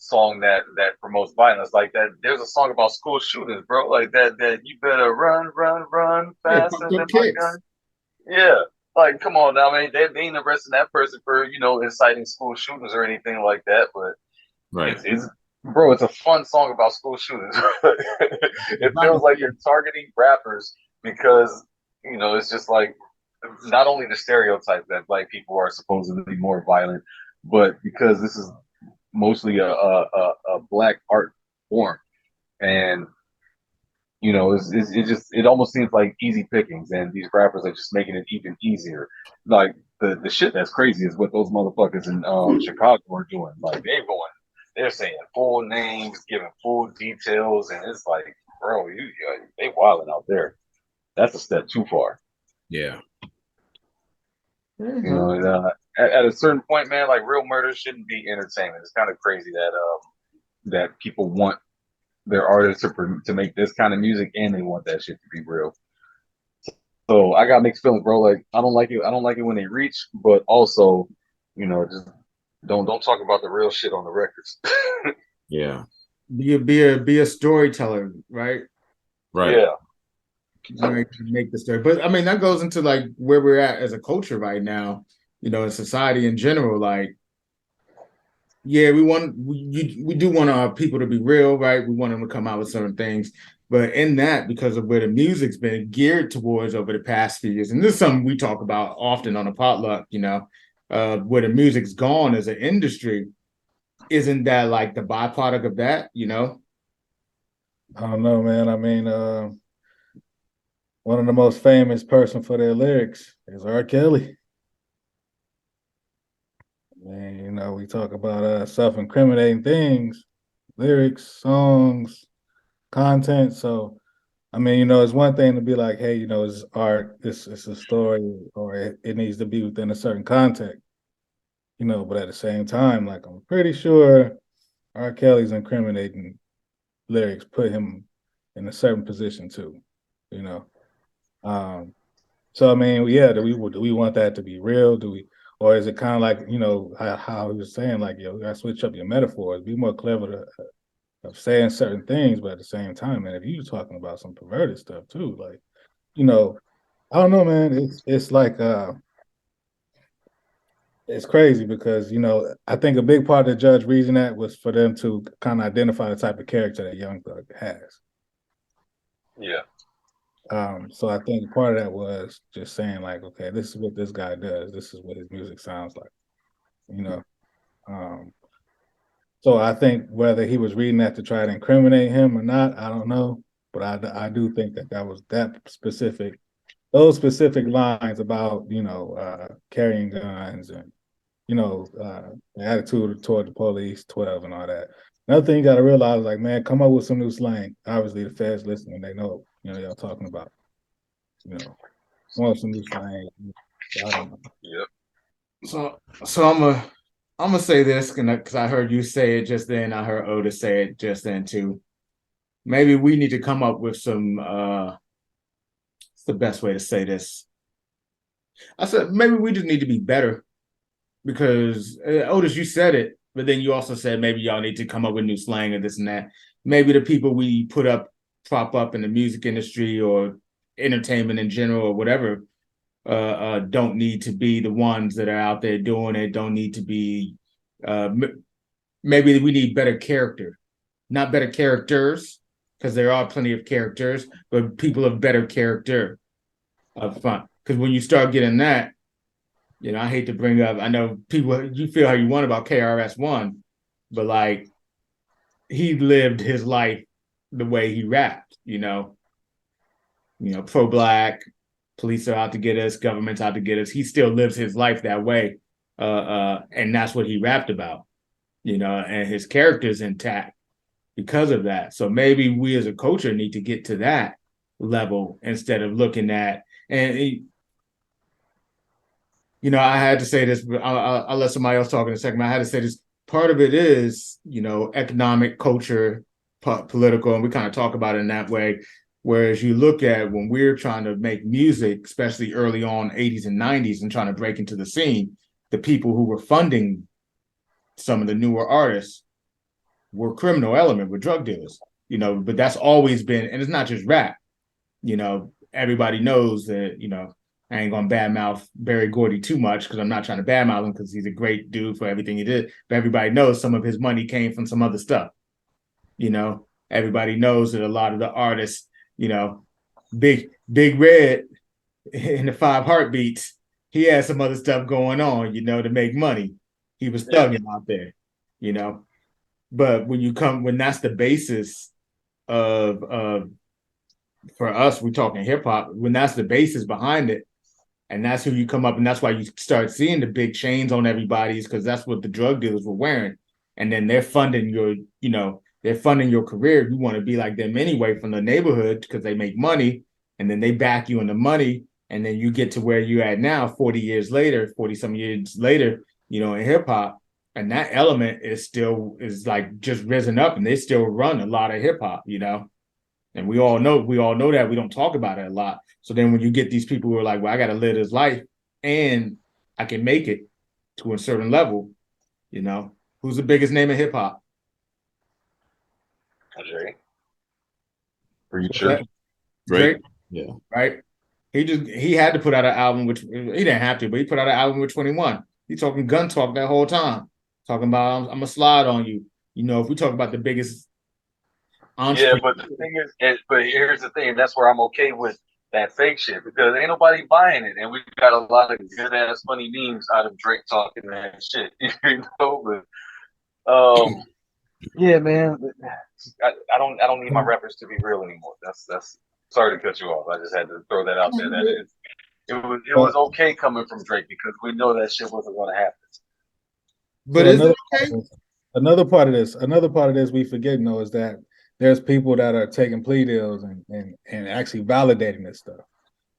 song that promotes violence like that. There's a song about school shootings, bro. Like that you better run faster than my gun. Yeah. Like, come on now, man. They ain't arresting that person for, inciting school shootings or anything like that. But right. It's a fun song about school shootings. It feels like you're targeting rappers because, it's just like not only the stereotype that black people are supposedly more violent, but because this is mostly a black art form, and it almost seems like easy pickings, and these rappers are just making it even easier. Like the shit that's crazy is what those motherfuckers in Chicago are doing. Like they're saying full names, giving full details, and it's like, bro, they wilding out there. That's a step too far. Yeah. At a certain point, man, like real murder shouldn't be entertainment. It's kind of crazy that people want their artists to make this kind of music and they want that shit to be real. So I got mixed feelings, bro. Like I don't like it when they reach, but also, just don't talk about the real shit on the records. Yeah. Be a storyteller, right? Right. Yeah. Make the story. But I mean, that goes into like where we're at as a culture right now. in society in general, like, yeah, we do want our people to be real, right? We want them to come out with certain things. But in that, because of where the music's been geared towards over the past few years, and this is something we talk about often on the potluck, where the music's gone as an industry, isn't that like the byproduct of that, I don't know, man. I mean, one of the most famous person for their lyrics is R. Kelly. And we talk about self-incriminating things, lyrics, songs, content. So, I mean, it's one thing to be like, hey, it's art, it's a story, or it needs to be within a certain context, but at the same time, like, I'm pretty sure R. Kelly's incriminating lyrics put him in a certain position too, you know. So I mean, yeah, do we want that to be real? Or is it kind of like how he was saying, like, you gotta switch up your metaphors, be more clever of saying certain things, but at the same time, man, if you're talking about some perverted stuff too, like, I don't know, man. It's like it's crazy because I think a big part of the judge reason that was for them to kind of identify the type of character that Young Thug has. Yeah. So I think part of that was just saying, like, okay, this is what this guy does. This is what his music sounds like, you know. Um, so I think whether he was reading that to try to incriminate him or not, I don't know. But I do think that was those specific lines about carrying guns and the attitude toward the police, 12 and all that. Another thing you got to realize, like, man, come up with some new slang. Obviously, the feds listening, they know y'all talking about. Want some new slang. I don't know. Yep. So I'm gonna say this because I heard you say it just then. I heard Otis say it just then too. Maybe we need to come up with some. What's the best way to say this? I said maybe we just need to be better because Otis, you said it, but then you also said maybe y'all need to come up with new slang or this and that. Maybe the people we prop up in the music industry or entertainment in general or whatever don't need to be the ones that are out there doing it. Don't need to be. Maybe we need better character, not better characters, because there are plenty of characters, but people of better character up front. Because when you start getting that, I hate to bring up. I know people. You feel how you want about KRS-One, but like he lived his life the way he rapped. Pro-black, police are out to get us, government's out to get us. He still lives his life that way, and that's what he rapped about. And his character's intact because of that. So maybe we as a culture need to get to that level instead of looking at and. I had to say this, but I'll let somebody else talk in a second. But I had to say this. Part of it is, economic, culture, political, and we kind of talk about it in that way. Whereas you look at when we're trying to make music, especially early on 80s and 90s and trying to break into the scene, the people who were funding some of the newer artists were criminal element, were drug dealers, but that's always been, and it's not just rap, everybody knows that, I ain't gonna badmouth Barry Gordy too much because I'm not trying to badmouth him because he's a great dude for everything he did. But everybody knows some of his money came from some other stuff. Everybody knows that a lot of the artists, Big Red in the Five Heartbeats, he had some other stuff going on, to make money. He was thugging out there, But when that's the basis of for us, we're talking hip hop. When that's the basis behind it, and that's who you come up, and that's why you start seeing the big chains on everybody's because that's what the drug dealers were wearing. And then they're funding your career. You want to be like them anyway from the neighborhood because they make money, and then they back you in the money, and then you get to where you're at now, 40 years later, 40 some years later, in hip hop, and that element is like just risen up, and they still run a lot of hip hop, And we all know that we don't talk about it a lot. So then when you get these people who are like, well, I got to live this life and I can make it to a certain level, who's the biggest name in hip hop? Drake. Preacher. Drake. Yeah. Right. He had to put out an album, which he didn't have to, but he put out an album with 21. He talking gun talk that whole time, talking about I'm gonna slide on you. You know, if we talk about the biggest Yeah, entrepreneur, but the thing is, but here's the thing, and that's where I'm okay with that fake shit because ain't nobody buying it, and we got a lot of good ass funny memes out of Drake talking that shit. You know, but yeah, man, I don't need my rappers to be real anymore. That's sorry to cut you off. I just had to throw that out there. That it was okay coming from Drake because we know that shit wasn't going to happen. but is it okay? Another part of this we forget though is that there's people that are taking plea deals and actually validating this stuff.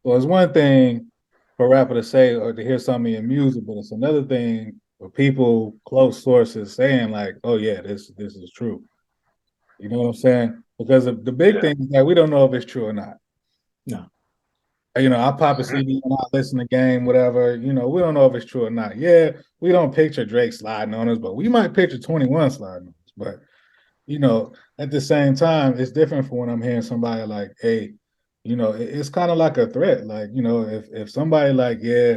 So it's one thing for a rapper to say or to hear something in music, but it's another thing for people, close sources saying like, "Oh yeah, this is true." You know what I'm saying? Because the big thing is that we don't know if it's true or not. No. You know, I pop a CD and I listen to game, whatever. You know, we don't know if it's true or not. Yeah, we don't picture Drake sliding on us, but we might picture 21 sliding on us. But you know, at the same time, it's different from when I'm hearing somebody like, "Hey, you know, it's kind of like a threat. Like, you know, if somebody like, yeah,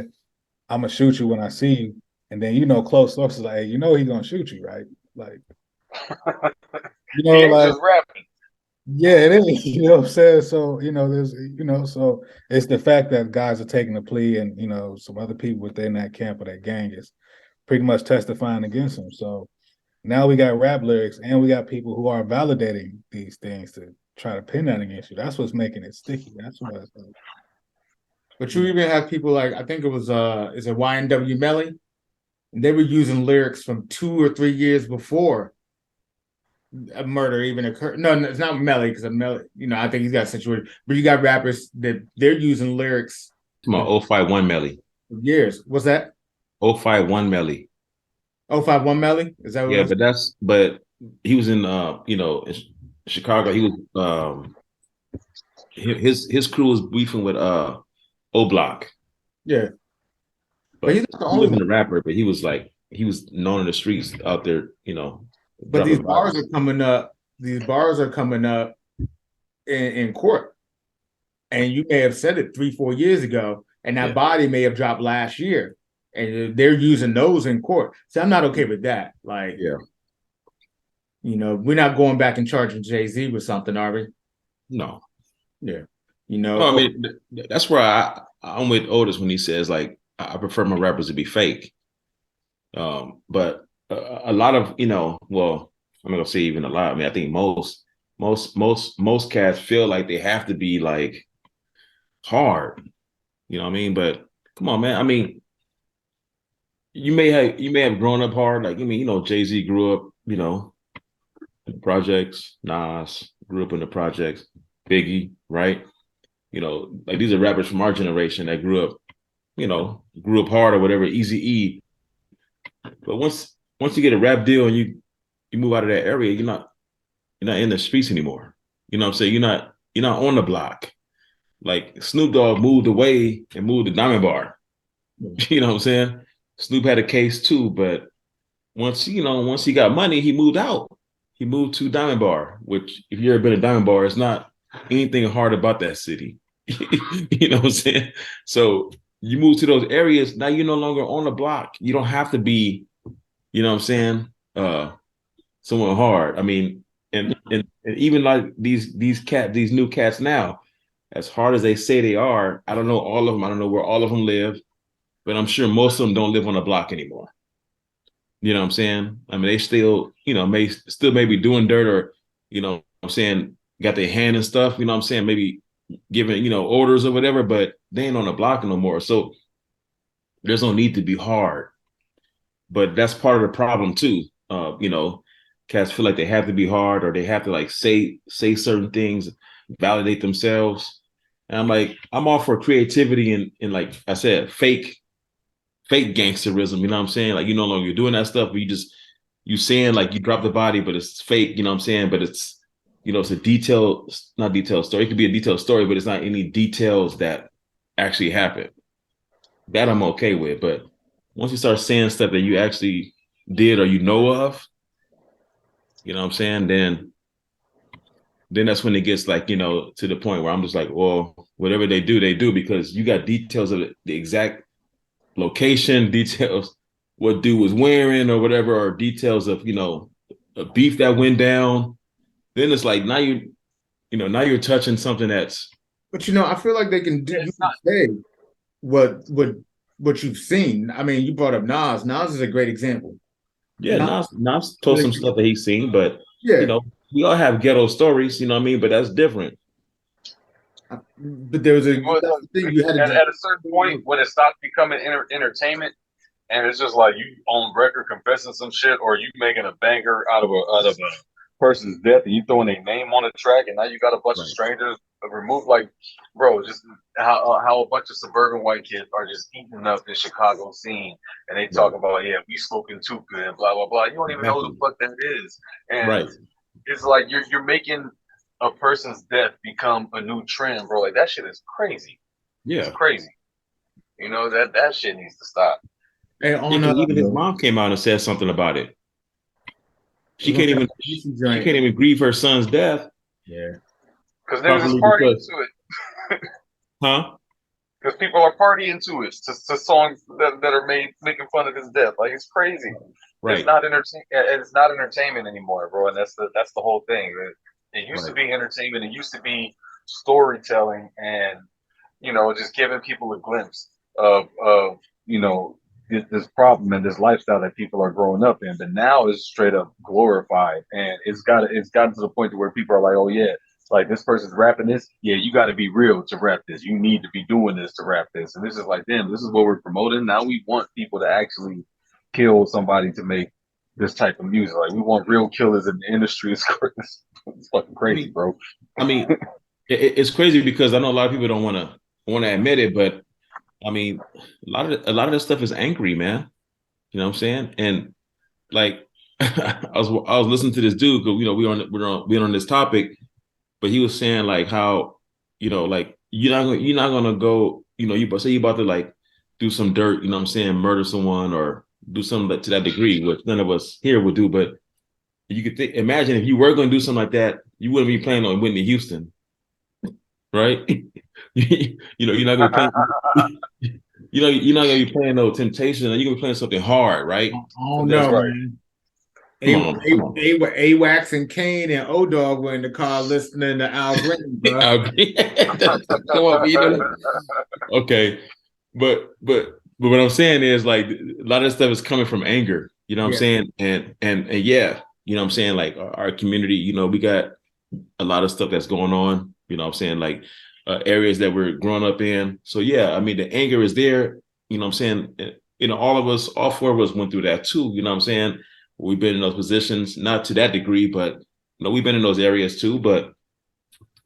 I'm gonna shoot you when I see you, and then you know, close sources like, hey, you know, he's gonna shoot you, right? Like, you He know, ain't like." just rapping. Yeah, it is. You know what I'm saying? So, you know, so it's the fact that guys are taking the plea and, you know, some other people within that camp or that gang is pretty much testifying against him. So now we got rap lyrics and we got people who are validating these things to try to pin that against you. That's what's making it sticky. That's why it's like, But you even have people like I think it was is it YNW Melly? They were using lyrics from 2 or 3 years before a murder even occurred. No, it's not Melly because Melly, you know, I think he's got a situation. But you got rappers that they're using lyrics. Come on, 051 Melly. Years. What's that? 051 Melly. 051 Melly? Is that what Yeah, but he was in you know, in Chicago. He was his crew was beefing with O Block. Yeah. But But he's not the he only wasn't one. a rapper, but he was known in the streets out there, you know, But these dropping bars bodies. are coming up. These bars are coming up in court. And you may have said it 3, 4 years ago, and that body may have dropped last year. And they're using those in court. So I'm not okay with that. Like, Yeah. you know, we're not going back and charging Jay-Z with something, are we? No. Yeah. You know, No, I mean that's where I'm with Otis when he says like I prefer my rappers to be fake. But a lot of, you know, well, I'm not gonna say even a lot. I mean, I think most cats feel like they have to be like hard. You know what I mean? But come on, man. I mean, you may have grown up hard. Like, I mean, you know, Jay-Z grew up, you know, in the projects. Nas grew up in the projects. Biggie, right? You know, like these are rappers from our generation that grew up hard or whatever. Easy E. But once you get a rap deal and you move out of that area, you're not in the streets anymore. You know what I'm saying? You're not on the block. Like Snoop Dogg moved away and moved to Diamond Bar. You know what I'm saying? Snoop had a case too, but once he got money, he moved out. He moved to Diamond Bar, which if you've ever been to Diamond Bar, it's not anything hard about that city. You know what I'm saying? So you move to those areas, now you're no longer on the block. You don't have to be, you know what I'm saying, someone hard. I mean, and even like these new cats now, as hard as they say they are, I don't know all of them. I don't know where all of them live, but I'm sure most of them don't live on the block anymore. You know what I'm saying? I mean, they still, you know, maybe doing dirt or, you know what I'm saying, got their hand and stuff, you know what I'm saying, maybe giving, you know, orders or whatever, but they ain't on the block no more. So there's no need to be hard. But that's part of the problem too. You know, cats feel like they have to be hard or they have to like say certain things, validate themselves. And I'm like, I'm all for creativity and like I said, fake gangsterism, you know what I'm saying? Like you no longer doing that stuff, but you saying like you dropped the body, but it's fake, you know what I'm saying? But it's, you know, it's not detailed story. It could be a detailed story, but it's not any details that actually happened. That I'm okay with. But once you start saying stuff that you actually did or you know of, you know what I'm saying, then that's when it gets like, you know, to the point where I'm just like, well, whatever they do because you got details of the exact location, details what dude was wearing or whatever, or details of, you know, a beef that went down. Then it's like now now you're touching something that's. But I feel like they can do. You can say what you've seen. I mean, you brought up Nas. Nas is a great example. Yeah, Nas told some stuff that he's seen, but yeah, we all have ghetto stories, you know what I mean? But that's different. But there was a thing you had at a certain point when it stopped becoming entertainment, and it's just like you on record confessing some shit, or you making a banger out of a person's death, and you throwing a name on a track, and now you got a bunch of strangers removed. Like, bro, just how a bunch of suburban white kids are just eating up the Chicago scene, and they talk about we smoking Tuka and blah blah blah. You don't even know who the fuck that is, and it's like you're making a person's death become a new trend, bro. Like that shit is crazy. Yeah, it's crazy. You know that shit needs to stop. And even his mom came out and said something about it. She can't even grieve her son's death. Yeah, because there was partying to it. Huh? Because people are partying to it, to songs that are making fun of his death. Like it's crazy. Right. It's not entertainment anymore, bro. And that's the whole thing. It used to be entertainment. It used to be storytelling, and just giving people a glimpse of this problem and this lifestyle that people are growing up in. But now it's straight up glorified, and it's gotten to the point to where people are like, oh yeah, like this person's rapping this. Yeah, you got to be real to rap this. You need to be doing this to rap this. And this is like, damn, this is what we're promoting. Now we want people to actually kill somebody to make this type of music. Like we want real killers in the industry. It's fucking crazy, bro. I mean, it's crazy because I know a lot of people don't want to admit it, but I mean, a lot of this stuff is angry, man. You know what I'm saying? And like, I was listening to this dude because we're on this topic, but he was saying like how like you're not gonna go you say you about to like do some dirt, you know what I'm saying, murder someone or do something to that degree, which none of us here would do, but you could imagine if you were going to do something like that, you wouldn't be playing on Whitney Houston, right? You're not going to play. You're not going to be playing no Temptation. You're going to be playing something hard, right? Oh no, man. AWAX and Kane and O-Dog were in the car listening to Al Green, bro. Al Green. Come on, okay, but what I'm saying is like a lot of this stuff is coming from anger. You know what I'm saying? And yeah, you know what I'm saying? Like our community, we got a lot of stuff that's going on. You know what I'm saying? Like areas that we're growing up in. So yeah, I mean the anger is there. You know what I'm saying? All four of us went through that too. You know what I'm saying? We've been in those positions, not to that degree, but we've been in those areas too. But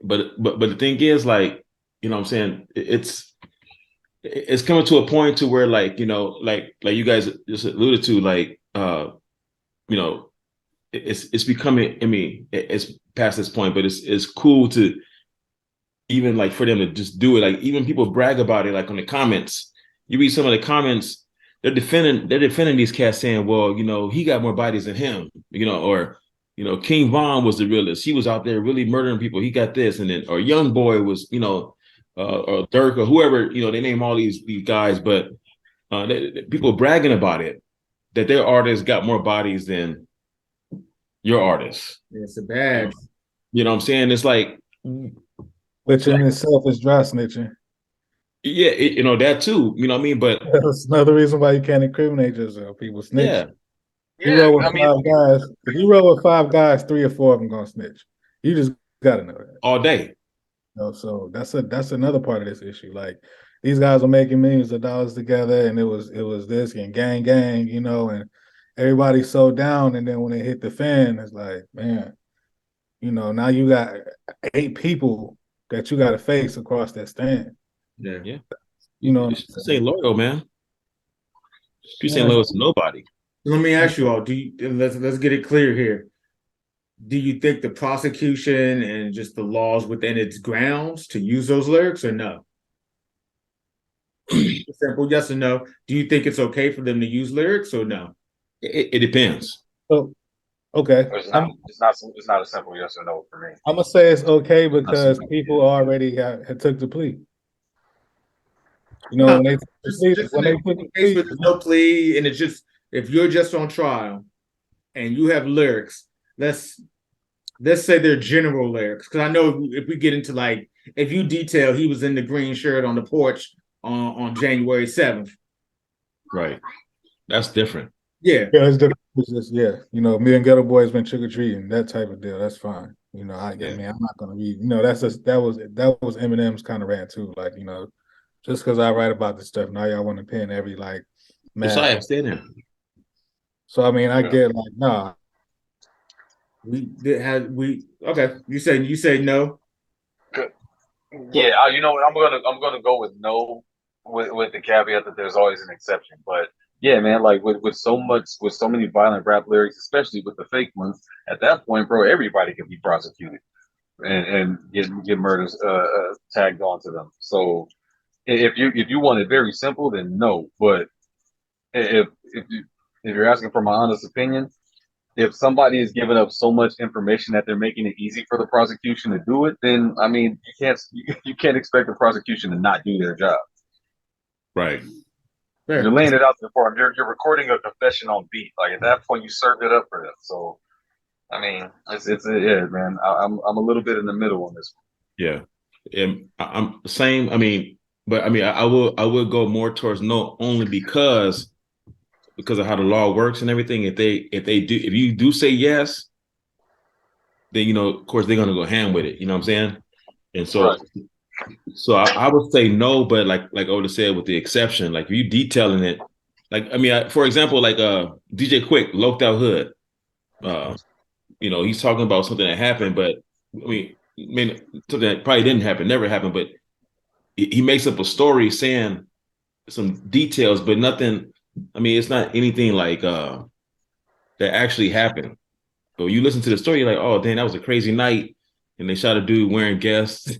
the thing is, like, you know what I'm saying? It's coming to a point to where like, like you guys just alluded to, like, it's becoming, I mean, it's past this point, but it's cool to even like for them to just do it. Like even people brag about it, like on the comments, you read some of the comments, they're defending these cats saying, well, he got more bodies than him, or, King Von was the realest. He was out there really murdering people. He got this. And then, or Young Boy was, or Dirk or whoever, they name all these guys, but people bragging about it, that their artists got more bodies than your artists. It's a bad. You know what I'm saying? It's like, which in itself is dry snitching. Yeah, that too. You know what I mean? But that's another reason why you can't incriminate yourself. People snitch. Yeah. You roll with five guys. If you roll with 5 guys, 3 or 4 of them gonna snitch. You just gotta know that all day. So that's another part of this issue. Like these guys are making millions of dollars together, and it was this and gang, and everybody's so down. And then when it hit the fan, it's like, man, now you got 8 people that you got to face across that stand. Yeah. This ain't loyal, man. This ain't loyal to nobody. Let me ask you all, let's get it clear here. Do you think the prosecution and just the laws within its grounds to use those lyrics or no? Simple yes or no. Do you think it's okay for them to use lyrics or no? It depends. So Okay. It's not a simple yes or no for me. I'm gonna say it's okay because people already had took the plea. You know, No, when they just when in they took a the case plea, with no plea, and it's just if you're just on trial and you have lyrics, let's say they're general lyrics. Because I know if we get into like if you detail he was in the green shirt on the porch on January 7th. Right. That's different. Yeah. yeah, it's different. It's just, yeah, you know, me and Ghetto Boys been trick or treating, that type of deal. That's fine. You know, I mean, I'm not gonna read. You know, that's just that was Eminem's kind of rant too. Like, you know, just because I write about this stuff, now y'all want to pin every like mass. Josiah, stay there. So I mean, I get like, nah. We did have we okay. You say no. Yeah, you know what? I'm gonna go with no, with the caveat that there's always an exception. But yeah, man, like with so many violent rap lyrics, especially with the fake ones, at that point, bro, everybody can be prosecuted and get murders tagged onto them. So if you want it very simple, then no. But if you're asking for my honest opinion, if somebody is giving up so much information that they're making it easy for the prosecution to do it, then I mean you can't expect the prosecution to not do their job. Right. Fair. You're laying it out there for them. You're recording a confession on beat. Like at that point, you served it up for them. So I mean, it's yeah, man. I'm a little bit in the middle on this one. Yeah. And I'm the same. I mean, but I mean, I will go more towards no only because of how the law works and everything. If you do say yes, then you know, of course, they're gonna go ham with it. You know what I'm saying? And so Right. so I would say no, but like Oda said, with the exception, like if you detailing it, like I mean, for example, like DJ Quick, Loped Out Hood, you know, he's talking about something that happened, but I mean something that probably didn't happen, never happened, but he makes up a story saying some details, but nothing. I mean, it's not anything like that actually happened. But when you listen to the story, you're like, oh, dang, that was a crazy night, and they shot a dude wearing guests.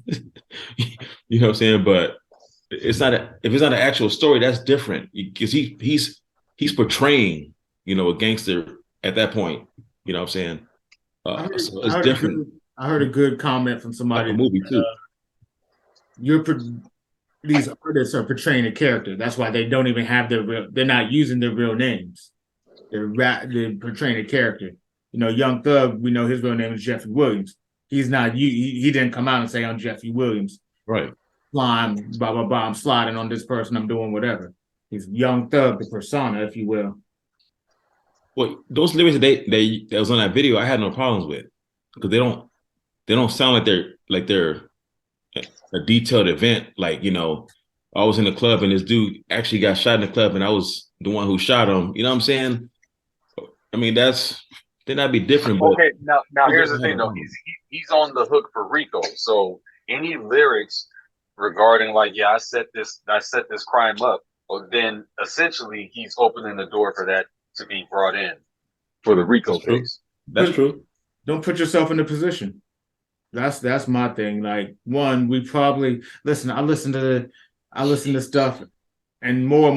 You know what I'm saying? But it's not if it's not an actual story, that's different because he's portraying, you know, a gangster at that point. You know what I'm saying? So it's different. I heard a good comment from Like a somebody. movie too. You're these artists are portraying a character. That's why they don't even have their real. They're not using their real names. They're portraying a character. You know, Young Thug. We know his real name is Jeffrey Williams. He's not. He didn't come out and say I'm Jeffrey Williams. Right. Flying, blah blah blah. I'm sliding on this person. I'm doing whatever. He's Young Thug, the persona, if you will. Well, those lyrics that was on that video, I had no problems with because they don't sound like they're a detailed event. Like, you know, I was in the club and this dude actually got shot in the club and I was the one who shot him. You know what I'm saying? I mean, then that'd be different. But Okay, now here's the thing though. He's on the hook for RICO. So any lyrics regarding like, yeah, I set this crime up, well, then essentially he's opening the door for that to be brought in for the RICO case. That's true. Don't put yourself in a position. That's my thing. Like one, we probably listen. I listen to stuff, and more.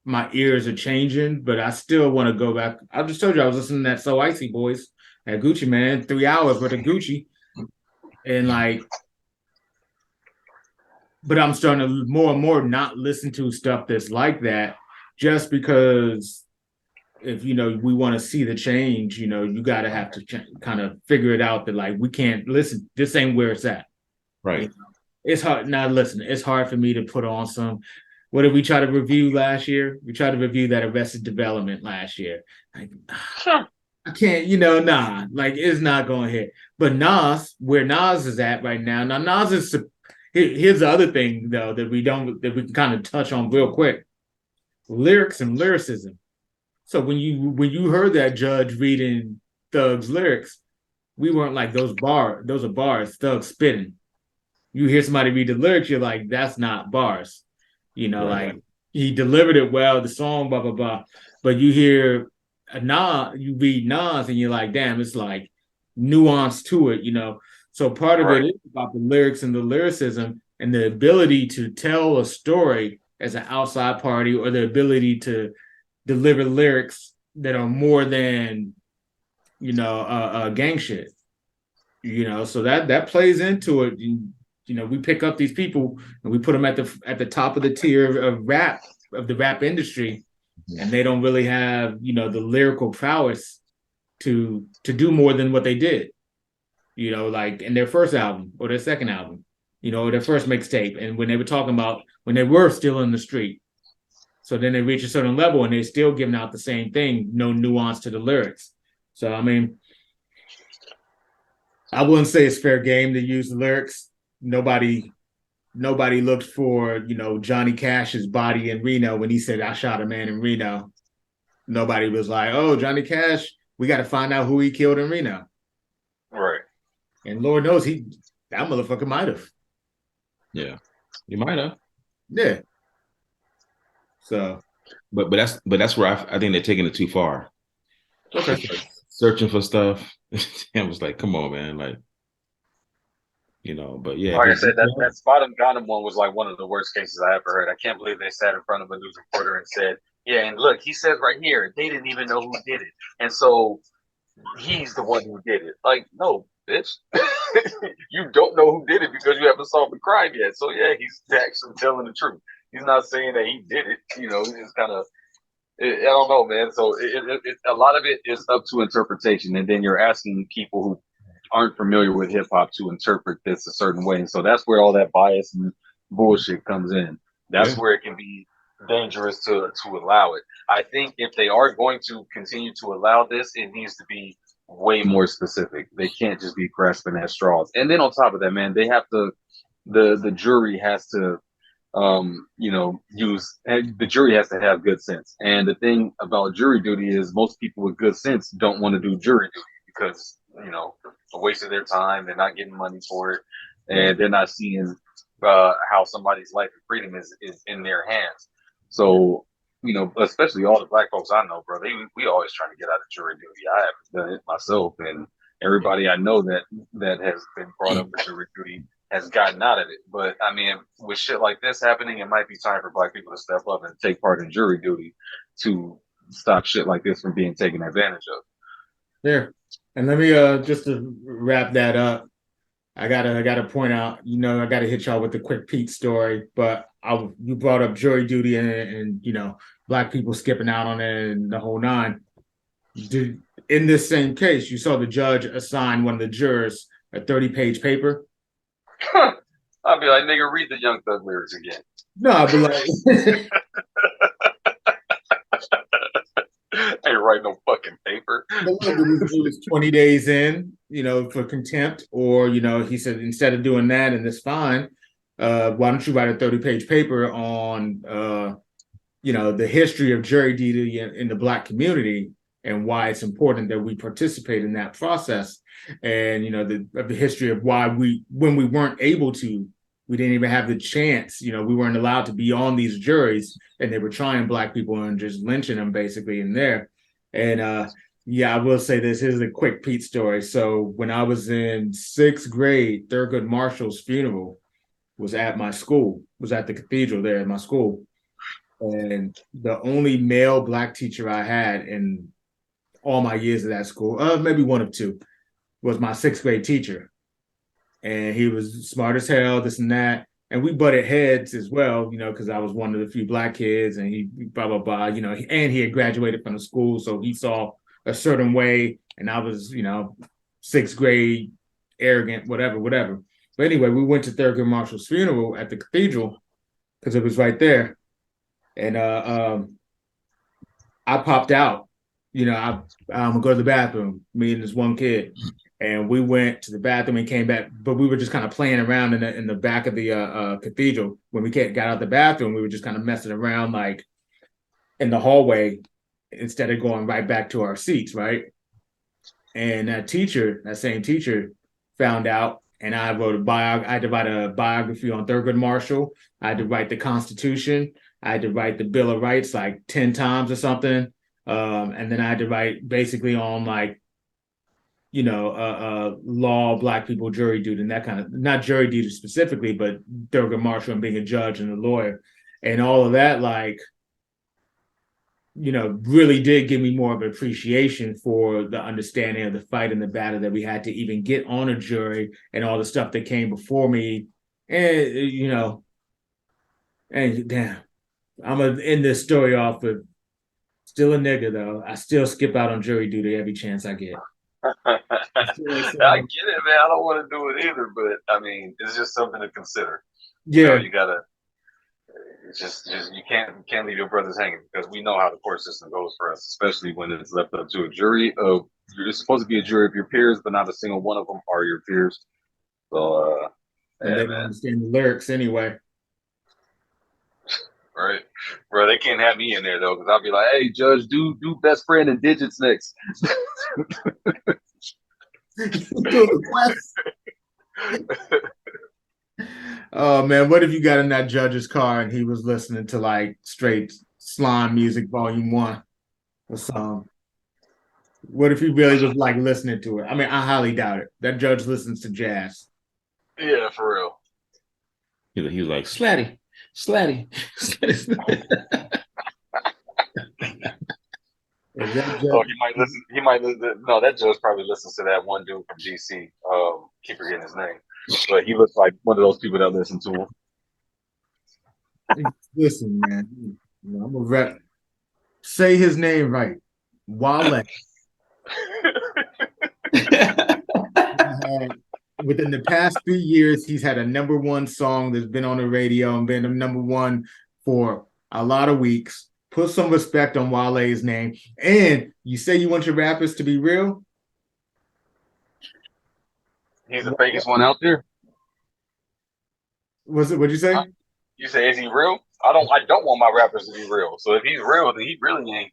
My ears are changing, but I still want to go back. I just told you I was listening to that So Icy Boys at Gucci Man, 3 hours worth of Gucci, and like, but I'm starting to more and more not listen to stuff that's like that, just because if you know we want to see the change, you know, you got to have to kind of figure it out that like we can't listen. This ain't where it's at. Right. You know? It's hard. Now listen, it's hard for me to put on some. What did we try to review last year? We tried to review that Arrested Development last year. Like, I can't, you know, nah, like it's not going to hit. But Nas, where Nas is at right now. Now Nas is. Here's the other thing though that we can kind of touch on real quick: lyrics and lyricism. So when you heard that judge reading Thug's lyrics, we weren't like those are bars, Thug spitting. You hear somebody read the lyrics, you're like, that's not bars. You know, Right. like he delivered it well, the song, blah, blah, blah. But you hear you read Nas and you're like, damn, it's like nuance to it, you know. So part of it is about the lyrics and the lyricism and the ability to tell a story as an outside party or the ability to deliver lyrics that are more than gang shit. So that plays into it. We pick up these people and we put them at the top of the tier of the rap industry, and they don't really have the lyrical prowess to do more than what they did. Like in their first album or their second album, or their first mixtape, and when they were talking about when they were still in the street. So then they reach a certain level and they're still giving out the same thing, no nuance to the lyrics. So I mean, I wouldn't say it's fair game to use the lyrics. Nobody looked for, Johnny Cash's body in Reno when he said, "I shot a man in Reno." Nobody was like, "Oh, Johnny Cash, we got to find out who he killed in Reno." Right. And Lord knows that motherfucker might have. Yeah, you might have. Yeah. So, but that's where I think they're taking it too far. Okay. Searching for stuff. I was like, come on, man, like, but yeah. Like I said, that Spot'em Got 'em one was like one of the worst cases I ever heard. I can't believe they sat in front of a news reporter and said, "Yeah, and look, he says right here, they didn't even know who did it, and so he's the one who did it." Like, no, bitch, you don't know who did it because you haven't solved the crime yet. So yeah, he's actually telling the truth. He's not saying that he did it. He's just kind of. I don't know, man. So a lot of it is up to interpretation, and then you're asking people who aren't familiar with hip hop to interpret this a certain way, and so that's where all that bias and bullshit comes in. That's where it can be dangerous to allow it. I think if they are going to continue to allow this, it needs to be way more specific. They can't just be grasping at straws. And then on top of that, man, they have to. The jury has to the jury has to have good sense. And the thing about jury duty is most people with good sense don't want to do jury duty because, a waste of their time. They're not getting money for it. And they're not seeing how somebody's life and freedom is in their hands. So, especially all the black folks I know, bro, we always trying to get out of jury duty. I haven't done it myself. And everybody I know that has been brought up for jury duty has gotten out of it. But I mean, with shit like this happening, it might be time for black people to step up and take part in jury duty to stop shit like this from being taken advantage of. Yeah. And let me just to wrap that up, I gotta point out, I gotta hit y'all with the quick Pete story, but you brought up jury duty and black people skipping out on it and the whole nine. In this same case, you saw the judge assign one of the jurors a 30-page paper. I'll be like, nigga, read the Young Thug lyrics again. No, I'll be like, I ain't write no fucking paper. It was 20 days in, for contempt, or he said instead of doing that and it's fine, why don't you write a 30-page paper on the history of jury duty in the black community and why it's important that we participate in that process, and the history of why when we weren't able to, we didn't even have the chance, we weren't allowed to be on these juries, and they were trying black people and just lynching them basically in there. And I will say this is a quick Pete story. So when I was in 6th grade, Thurgood Marshall's funeral was at my school, was at the cathedral there at my school. And the only male black teacher I had in all my years of that school, maybe one of two, was my 6th grade teacher. And he was smart as hell, this and that. And we butted heads as well, because I was one of the few black kids, and he blah, blah, blah, and he had graduated from the school. So he saw a certain way. And I was, 6th grade, arrogant, whatever. But anyway, we went to Thurgood Marshall's funeral at the cathedral because it was right there. And I popped out. I'm gonna go to the bathroom, me and this one kid. And we went to the bathroom and came back, but we were just kind of playing around in the back of the cathedral. When we got out of the bathroom, we were just kind of messing around like in the hallway instead of going right back to our seats, right? And that same teacher found out, and I had to write a biography on Thurgood Marshall. I had to write the Constitution. I had to write the Bill of Rights like 10 times or something. And then I had to write basically on like, law, black people, jury duty, and that kind of, not jury duty specifically, but Thurgood Marshall and being a judge and a lawyer and all of that. Like, really did give me more of an appreciation for the understanding of the fight and the battle that we had to even get on a jury and all the stuff that came before me. And, and damn, I'm going to end this story off with still a nigga, though. I still skip out on jury duty every chance I get. I get it, man. I don't want to do it either, but I mean, it's just something to consider. Yeah. You gotta just you can't leave your brothers hanging, because we know how the court system goes for us, especially when it's left up to a jury of you're supposed to be a jury of your peers, but not a single one of them are your peers. So and they don't understand the lyrics anyway. Right, bro. They can't have me in there though, because I'll be like, "Hey, judge, do best friend and digits next." Oh man, what if you got in that judge's car and he was listening to like straight slime music volume 1 or something? What if he really was like listening to it? I mean, I highly doubt it. That judge listens to jazz. Yeah, for real. He was like, Slatty. Oh, he might listen. No, that judge probably listens to that one dude from DC. Keep forgetting his name, but he looks like one of those people that listen to him. Listen, man, I'm a rep. Say his name right, Wale. Within the past 3 years, he's had a #1 song that's been on the radio and been a #1 for a lot of weeks. Put some respect on Wale's name. And you say you want your rappers to be real? He's the fakest one out there. What'd you say? You say, is he real? I don't want my rappers to be real. So if he's real, then he really ain't.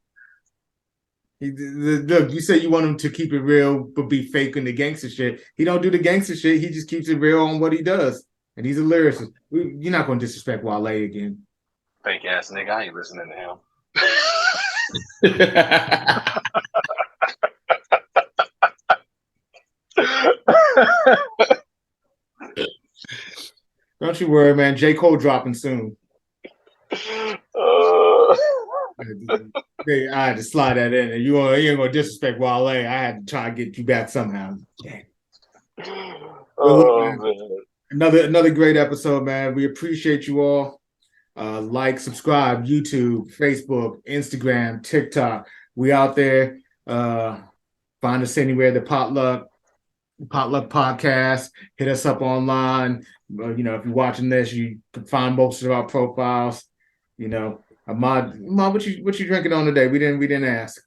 Look, you say you want him to keep it real, but be faking the gangster shit. He don't do the gangster shit. He just keeps it real on what he does. And he's a lyricist. You're not going to disrespect Wale again. Fake ass nigga. I ain't listening to him. Don't you worry, man. J. Cole dropping soon. I had to slide that in. And you ain't gonna disrespect Wale. I had to try to get you back somehow. Look, man, another great episode, man. We appreciate you all. Like, subscribe, YouTube, Facebook, Instagram, TikTok. We out there. Find us anywhere. The Potluck podcast. Hit us up online. If you're watching this, you can find most of our profiles. Ahmad, what you drinking on today? We didn't ask.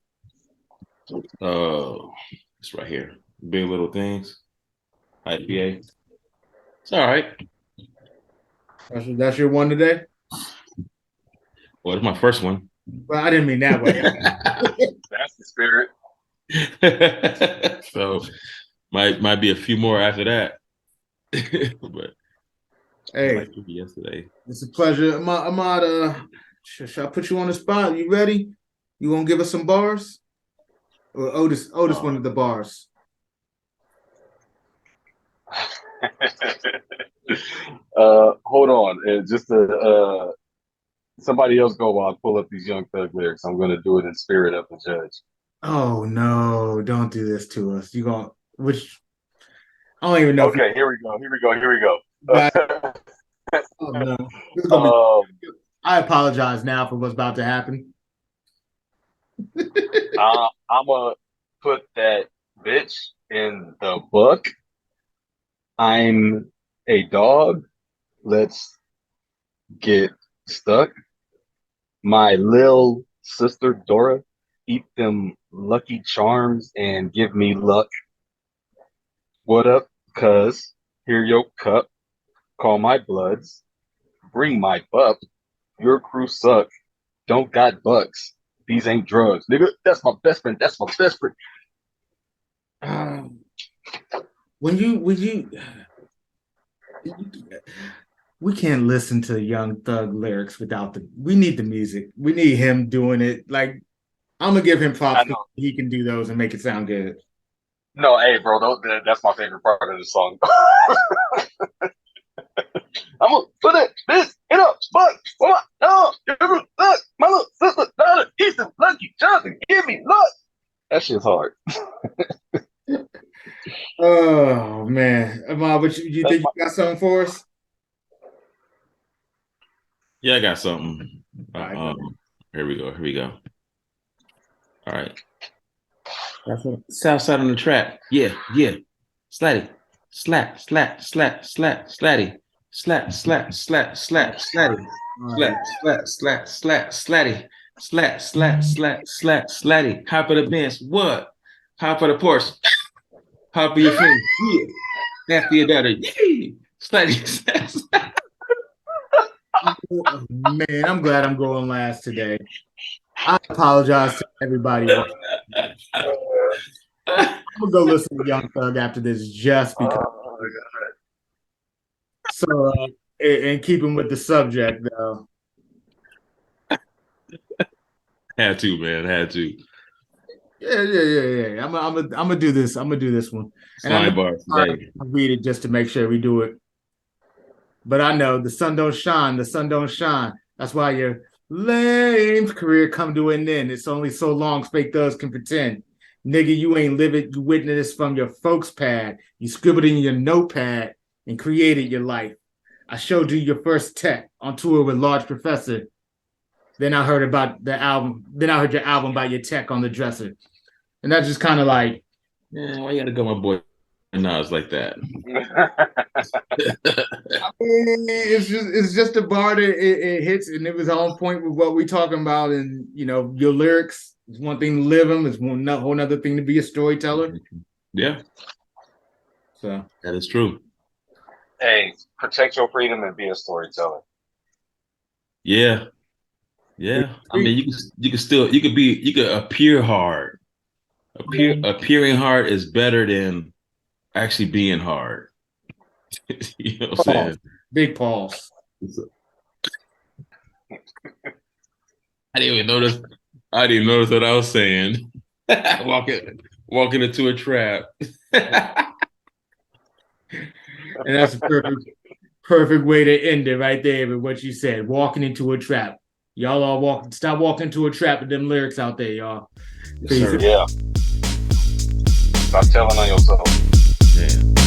It's right here. Big Little Things. IPA. It's all right. That's your one today? Well, it's my first one. Well, I didn't mean that way. That's the spirit. So might be a few more after that. But hey, like yesterday. It's a pleasure. Ahmad, should I put you on the spot? You ready? You want to give us some bars? Or Otis wanted the bars. Hold on. Just somebody else go while I pull up these Young Thug lyrics. I'm going to do it in spirit of the judge. Oh no! Don't do this to us. I don't even know. Okay, here we go. Oh no! I apologize now for what's about to happen. I'm gonna put that bitch in the book. I'm a dog. Let's get stuck. My lil sister Dora, eat them Lucky Charms and give me luck. What up, cuz? Here your cup. Call my bloods. Bring my buck. Your crew suck. Don't got bucks. These ain't drugs, nigga. That's my best friend. That's my best friend. When you we can't listen to Young Thug lyrics without we need the music. We need him doing it. Like, I'm gonna give him props. He can do those and make it sound good. No, hey, bro, that's my favorite part of the song. I'm gonna put this in a spot for my dog. My little sister, daughter. He's the lucky Johnson. Give me luck. That shit's hard. Oh man, Ahmad, but you think you got something for us? Yeah, I got something. Right, Here we go. Here we go. All right. South side on the track. Yeah, yeah. Slatty. Slap, slap, slap, slap, slatty. Slap, slap, slap, slap, slatty. Slap, slap, slap, slap, slatty. Slap, slap, slap, slap, slatty. Hop of the bench. What? Hop of the Porsche. Hop of your friend. Yeah. After your daughter. Yeah. Slatty. Man, I'm glad I'm going last today. I apologize to everybody. I'm gonna go listen to Young Thug after this just because. So, and keeping with the subject though. Had to, man. Had to. Yeah. I'm gonna do this. I'm gonna do this one. Slime bars today. I'll read it just to make sure we do it. But I know the sun don't shine. The sun don't shine. That's why your lame's career come to an end. It's only so long fake thugs can pretend. Nigga, you ain't live it. You witnessed from your folks' pad. You scribbled in your notepad and created your life. I showed you your first tech on tour with Large Professor. Then I heard about the album. Then I heard your album by your tech on the dresser. And that's just kind of like, yeah, why you gotta go, my boy? No, it's like that. it's just a bar that it hits, and it was on point with what we talking about. And you know, your lyrics is one thing to live them; it's one whole other thing to be a storyteller. Yeah, so that is true. Hey, protect your freedom and be a storyteller. Yeah. I mean, you could appear hard. Appearing hard is better than actually being hard. You know what I'm saying? Big pause. I didn't even notice what I was saying. walking into a trap. And that's a perfect way to end it right there with what you said. Walking into a trap. Y'all all stop walking into a trap with them lyrics out there, y'all. Yes, yeah. Stop telling on yourself. Yeah.